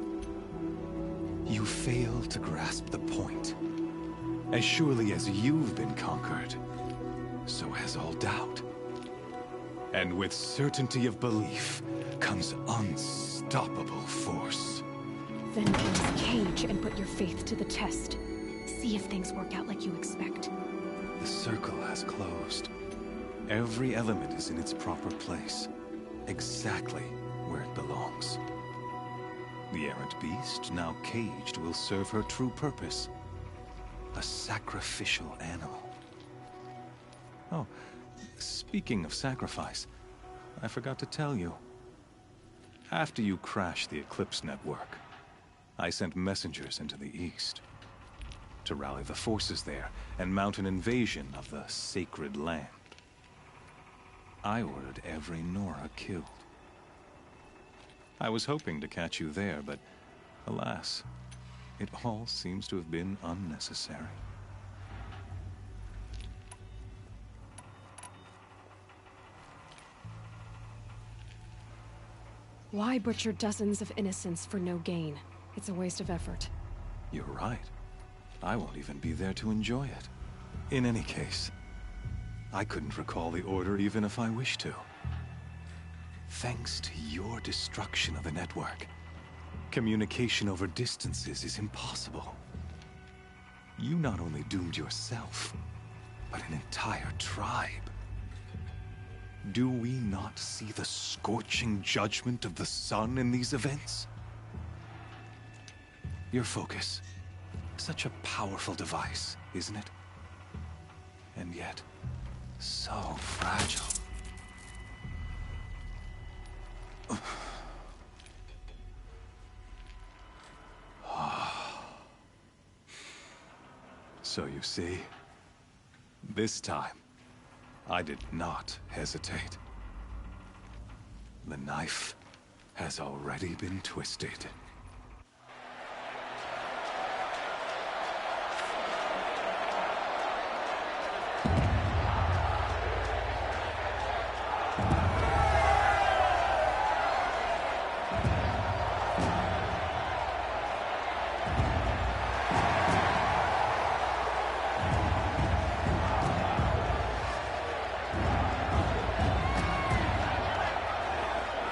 You fail to grasp the point. As surely as you've been conquered, so has all doubt. And with certainty of belief comes unstoppable force. Then close Cage and put your faith to the test. See if things work out like you expect. The circle has closed. Every element is in its proper place, exactly where it belongs. The errant beast, now caged, will serve her true purpose. A sacrificial animal. Oh, speaking of sacrifice, I forgot to tell you. After you crashed the Eclipse network, I sent messengers into the east to rally the forces there and mount an invasion of the sacred land. I ordered every Nora killed. I was hoping to catch you there, but alas, it all seems to have been unnecessary. Why butcher dozens of innocents for no gain? It's a waste of effort. You're right. I won't even be there to enjoy it. In any case, I couldn't recall the order even if I wished to. Thanks to your destruction of the network, communication over distances is impossible. You not only doomed yourself, but an entire tribe. Do we not see the scorching judgment of the sun in these events? Your focus, such a powerful device, isn't it? And yet, so fragile. So you see, this time, I did not hesitate. The knife has already been twisted.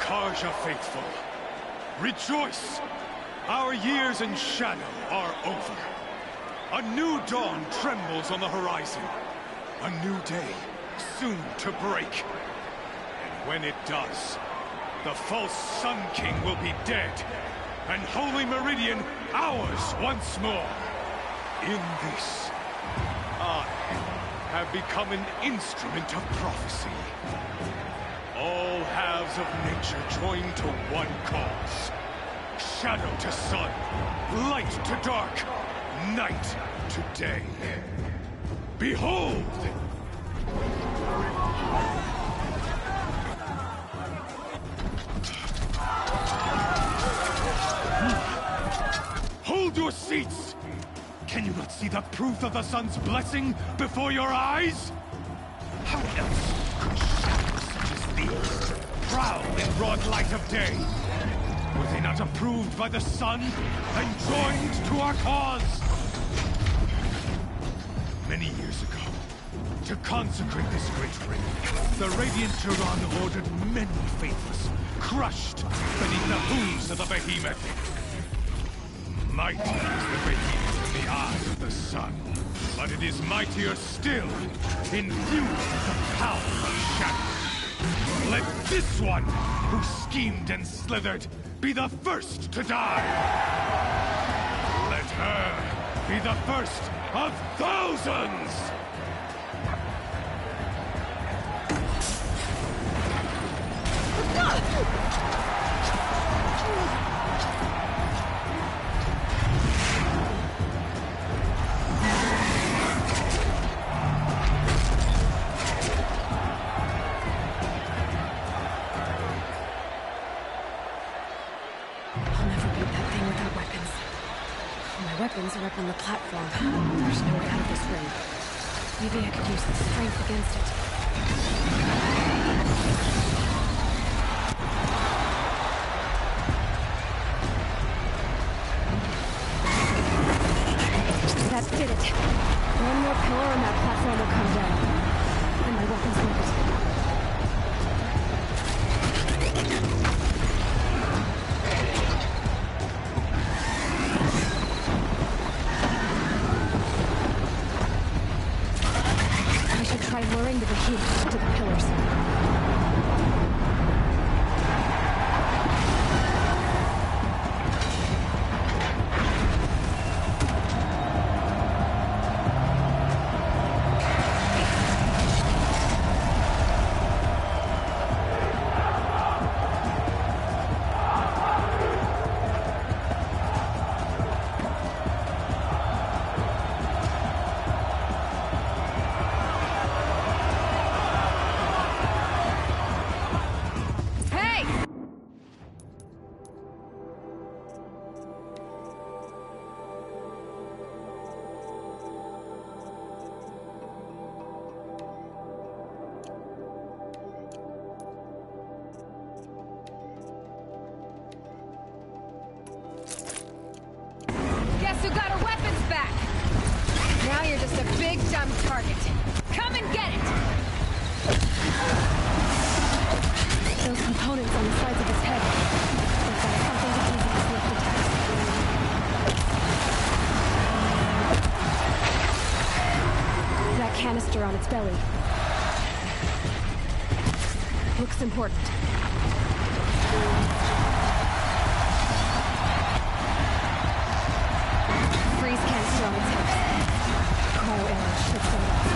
Karja faithful, rejoice! Our years in shadow are over. A new dawn trembles on the horizon. A new day, soon to break. And when it does, the false Sun King will be dead, and Holy Meridian ours once more. In this, I have become an instrument of prophecy. All halves of nature join to one cause. Shadow to sun, light to dark, night to day. Behold! Hold your seats! Can you not see the proof of the sun's blessing before your eyes? How else could shadows such as these prowl in broad light of day? Were they not approved by the sun and joined to our cause? Many years ago, to consecrate this great ring, the Radiant Turan ordered many faithless, crushed beneath the hooves of the behemoth. Mighty is the behemoth in the eyes of the sun, but it is mightier still, infused with the power of shadow. Let this one, who schemed and slithered, be the first to die! Let her be the first of thousands! weapons are up on the platform. There's no way out of this ring. Maybe I could use the strength against it. That did it. One more pillar and that platform will come down. And my weapons won't. I should try luring the heat to the pillars. Guess who got her weapons back? Now you're just a big dumb target. Come and get it! Those components on the sides of his head. They've got something to do with his swift attacks. That canister on its belly. Looks important. Freeze canister on its hips. Cryo arrow should set it off.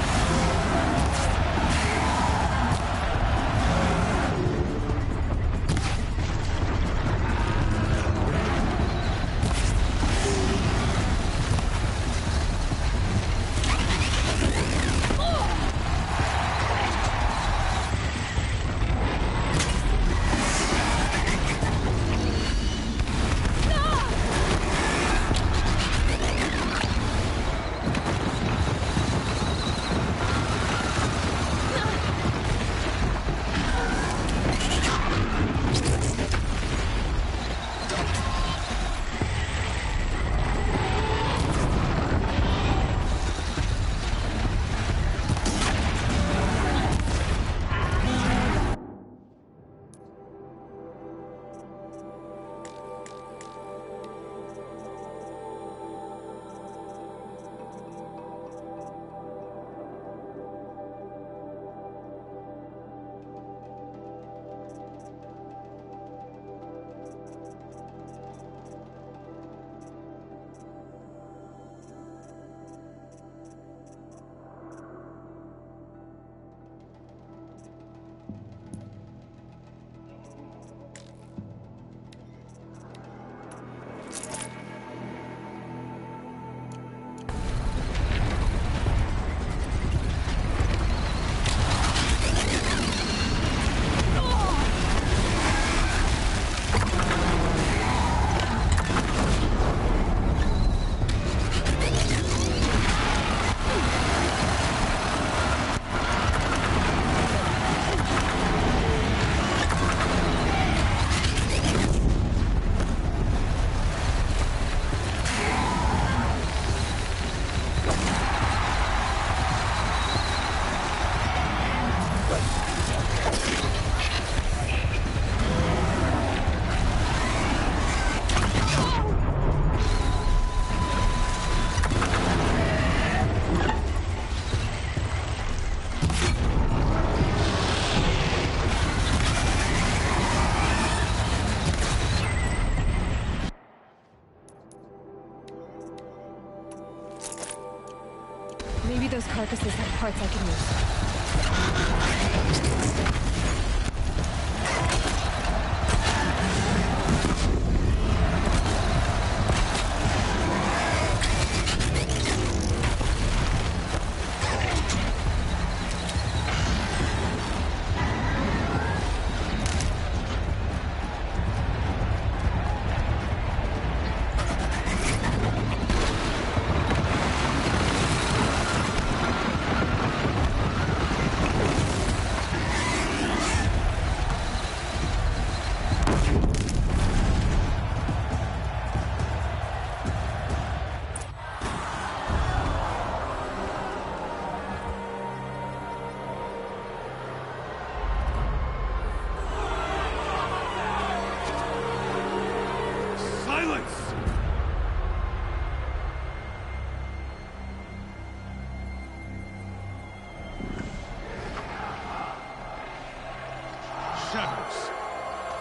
Maybe those carcasses have parts I can use.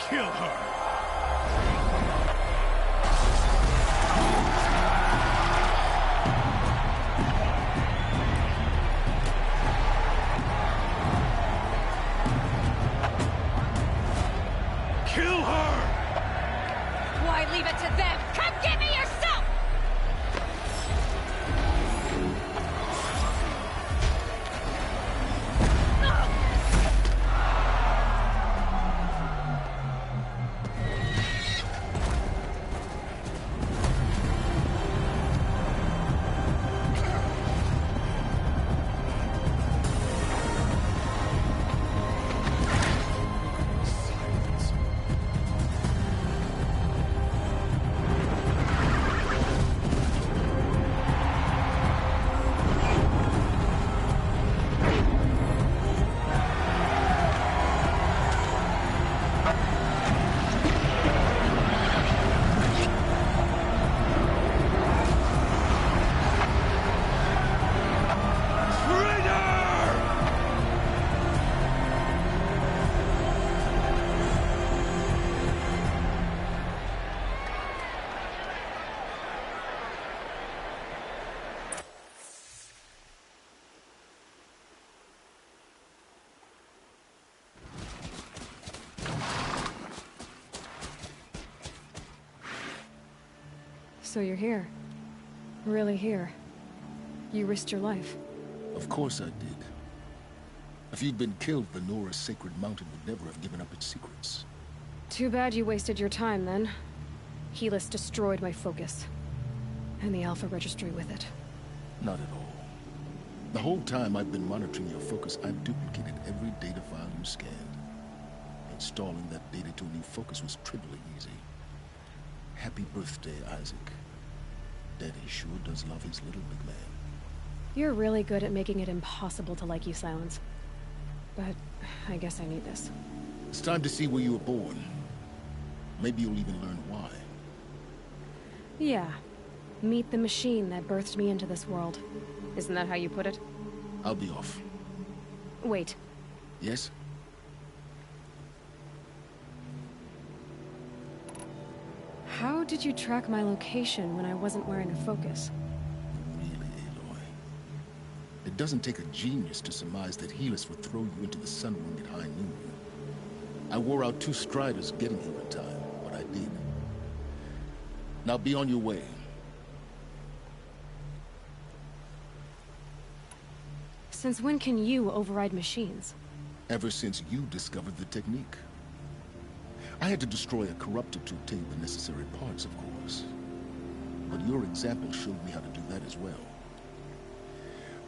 Kill her! Kill her! Why leave it to them? Come get me yourself! So you're here. Really here. You risked your life. Of course I did. If you'd been killed, the Nora's sacred mountain would never have given up its secrets. Too bad you wasted your time, then. Helis destroyed my focus. And the Alpha Registry with it. Not at all. The whole time I've been monitoring your focus, I've duplicated every data file you scanned. Installing that data to a new focus was trivially easy. Happy birthday, Isaac. Daddy sure does love his little big man. You're really good at making it impossible to like you, Silence. But I guess I need this. It's time to see where you were born. Maybe you'll even learn why. Yeah. Meet the machine that birthed me into this world. Isn't that how you put it? I'll be off. Wait. Yes? How did you track my location when I wasn't wearing a focus? Really, Aloy? It doesn't take a genius to surmise that Helis would throw you into the sun ring at high noon. I wore out 2 striders getting here in time, but I did. Now be on your way. Since when can you override machines? Ever since you discovered the technique. I had to destroy a corruptor to obtain the necessary parts, of course. But your example showed me how to do that as well.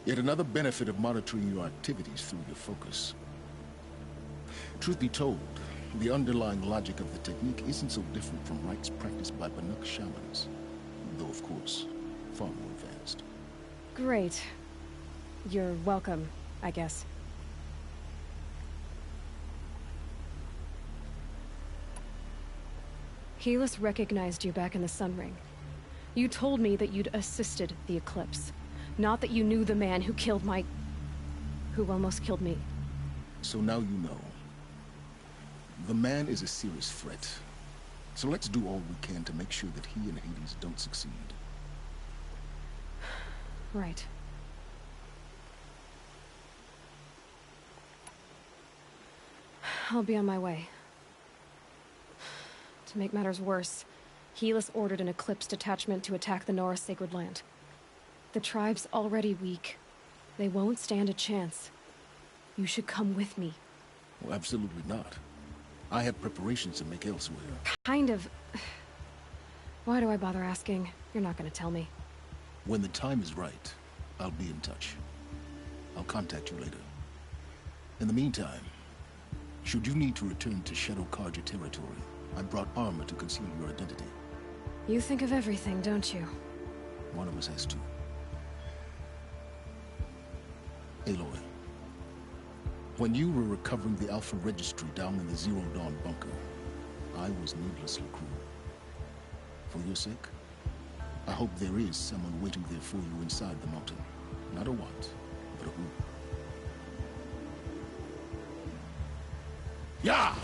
Yet another benefit of monitoring your activities through your focus. Truth be told, the underlying logic of the technique isn't so different from rites practiced by Banuk shamans. Though, of course, far more advanced. Great. You're welcome, I guess. Helis recognized you back in the Sun Ring. You told me that you'd assisted the Eclipse. Not that you knew the man who killed who almost killed me. So now you know. The man is a serious threat. So let's do all we can to make sure that he and Hades don't succeed. Right. I'll be on my way. To make matters worse, Helis ordered an Eclipse detachment to attack the Nora Sacred Land. The tribe's already weak. They won't stand a chance. You should come with me. Well, absolutely not. I have preparations to make elsewhere. Kind of. Why do I bother asking? You're not gonna tell me. When the time is right, I'll be in touch. I'll contact you later. In the meantime, should you need to return to Shadow Karja territory, I brought armor to conceal your identity. You think of everything, don't you? One of us has to. Aloy, when you were recovering the Alpha Registry down in the Zero Dawn bunker, I was needlessly cruel. For your sake, I hope there is someone waiting there for you inside the mountain. Not a what, but a who. Yeah!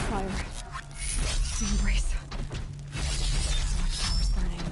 fire. The embrace. Watchtower's burning.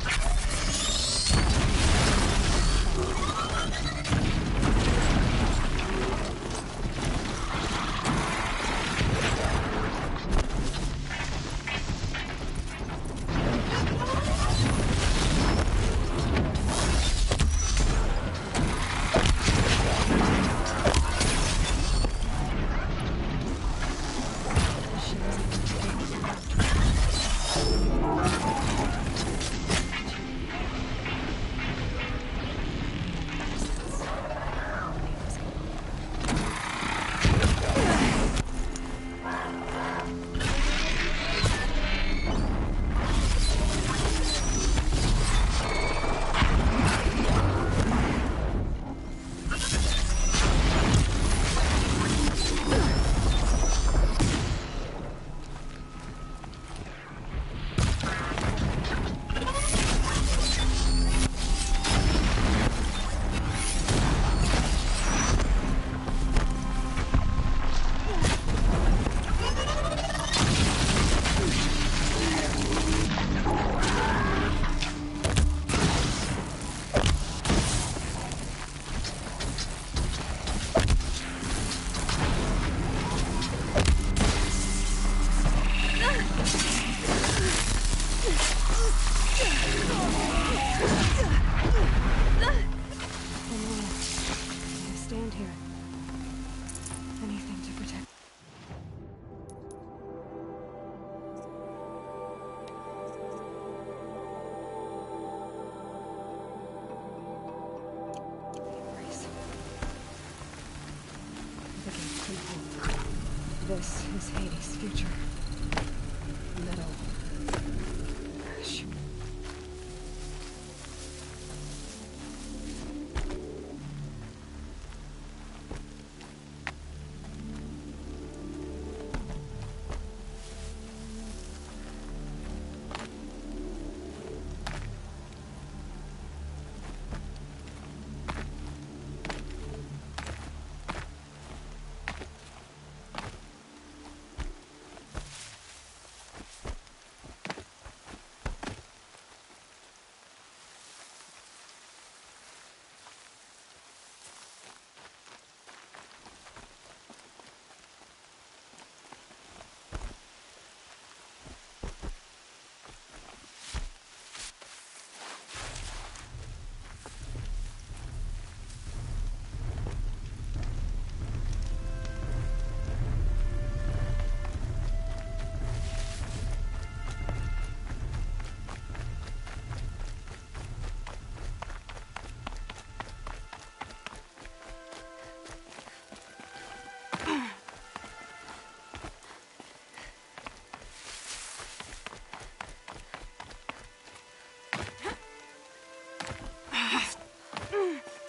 Stand here. Anything to protect. The gate can hold. This is Hades' future. Metal. Ash.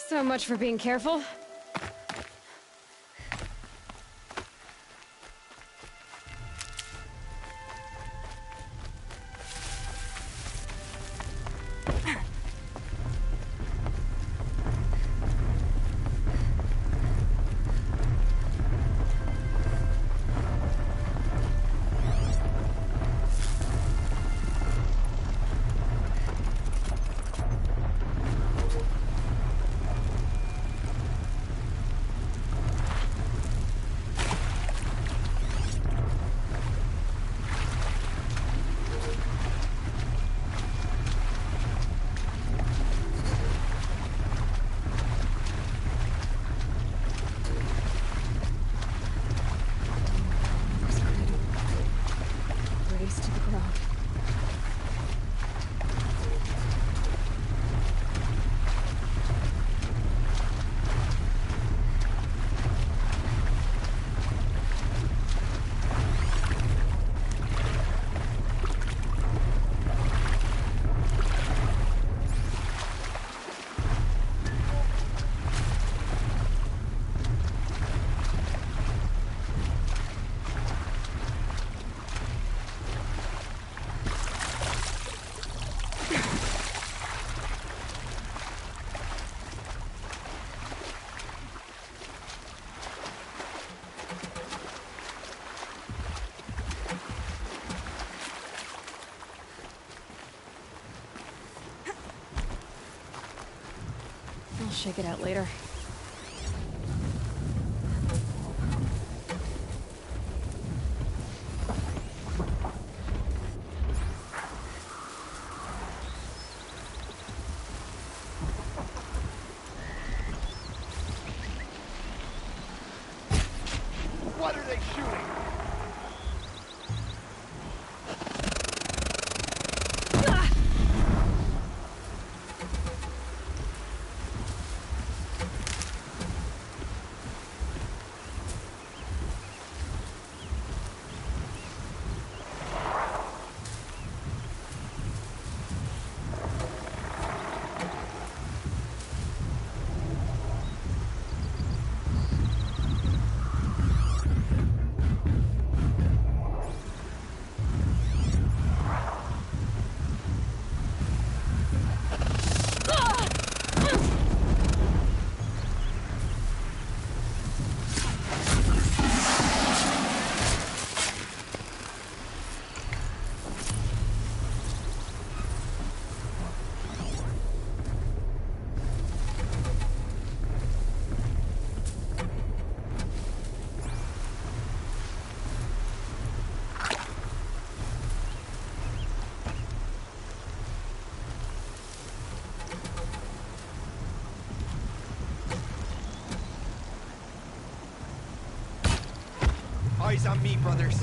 So much for being careful. shake it out later. What are they shooting? Eyes on me, brothers.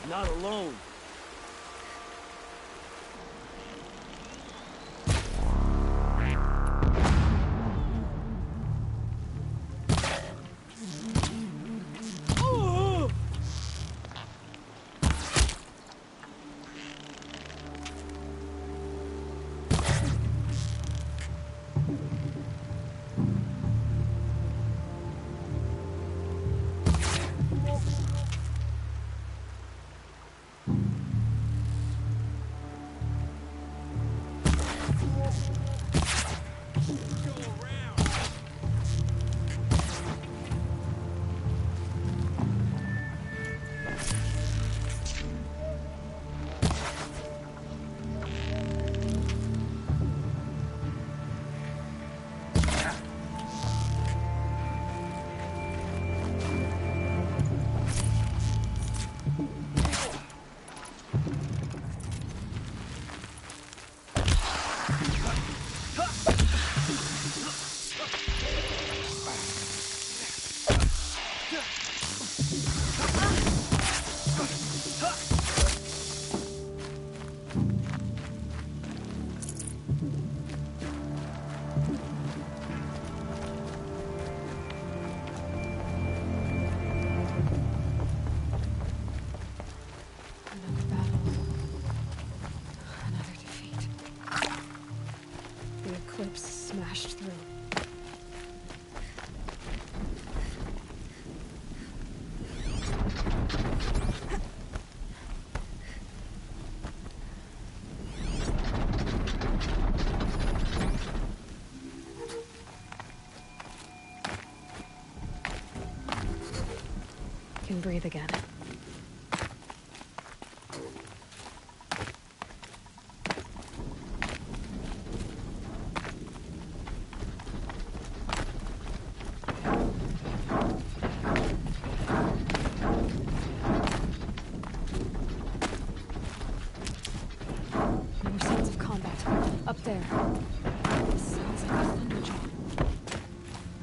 Not alone. Smashed through. Can breathe again. Up there. This sounds like a thunderjaw.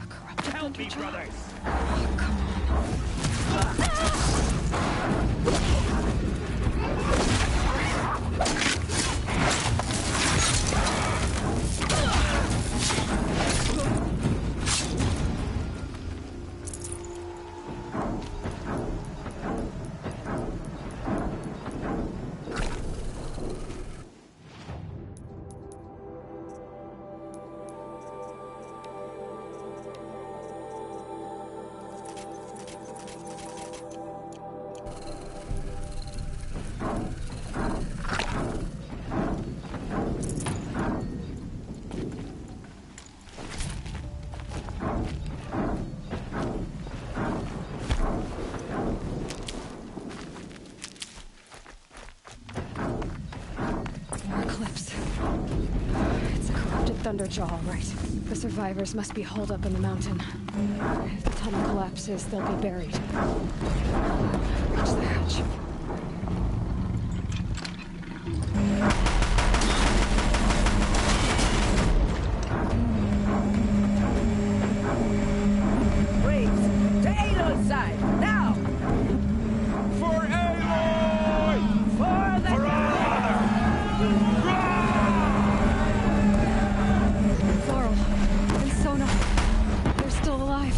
A corrupted Help me, thunderjaw? brothers! Oh, come Thunderjaw, all right. The survivors must be holed up in the mountain. If the tunnel collapses, they'll be buried. Reach the hatch. Braves, to Aloy's side, now! For Aloy! For the They're still alive.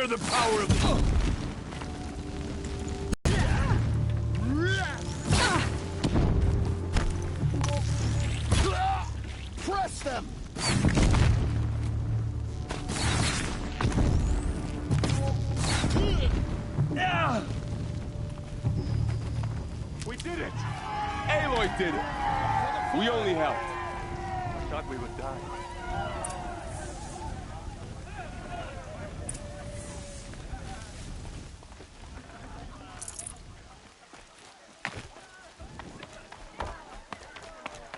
Share the power of the... Press them! We did it! Aloy did it! We only helped. I thought we would die.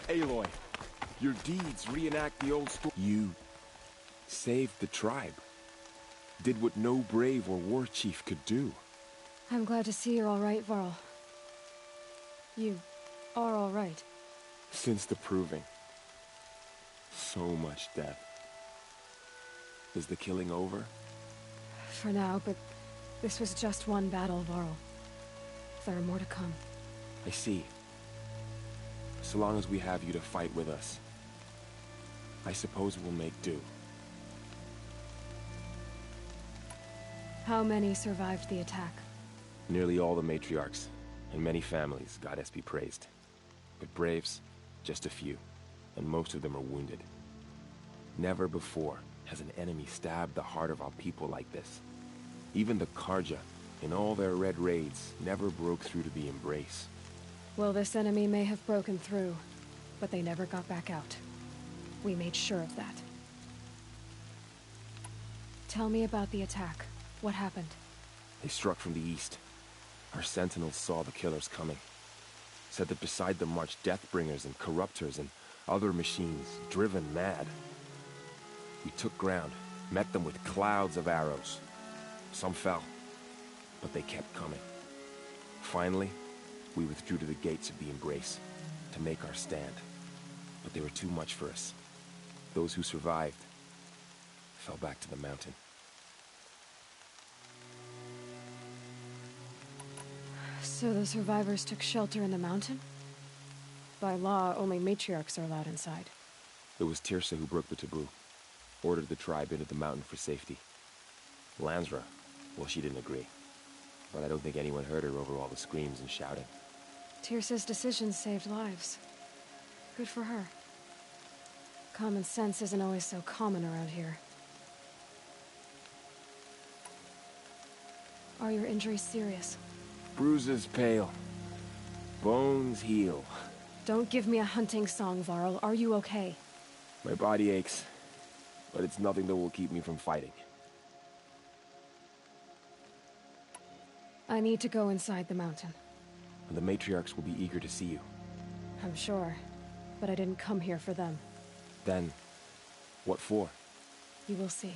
Aloy, your deeds reenact the old story. You saved the tribe. Did what no brave or war chief could do. I'm glad to see you're all right, Varl. You are all right. Since the proving. So much death. Is the killing over? For now, but this was just one battle, Varl. There are more to come. I see. So long as we have you to fight with us, I suppose we'll make do. How many survived the attack? Nearly all the matriarchs, and many families, goddess be praised. But braves, just a few, and most of them are wounded. Never before has an enemy stabbed the heart of our people like this. Even the Karja, in all their red raids, never broke through to the Embrace. Well, this enemy may have broken through, but they never got back out. We made sure of that. Tell me about the attack. What happened? They struck from the east. Our sentinels saw the killers coming. Said that beside them marched Deathbringers and Corruptors and other machines, driven mad. We took ground, met them with clouds of arrows. Some fell, but they kept coming. Finally, we withdrew to the gates of the Embrace to make our stand. But they were too much for us. Those who survived fell back to the mountain. So the survivors took shelter in the mountain? By law, only matriarchs are allowed inside. It was Tirsa who broke the taboo. Ordered the tribe into the mountain for safety. Lansra, well, she didn't agree. But I don't think anyone heard her over all the screams and shouting. Tirsa's decisions saved lives. Good for her. Common sense isn't always so common around here. Are your injuries serious? Bruises pale. Bones heal. Don't give me a hunting song, Varl. Are you okay? My body aches, but it's nothing that will keep me from fighting. I need to go inside the mountain. The matriarchs will be eager to see you. I'm sure, but I didn't come here for them. Then, what for? You will see.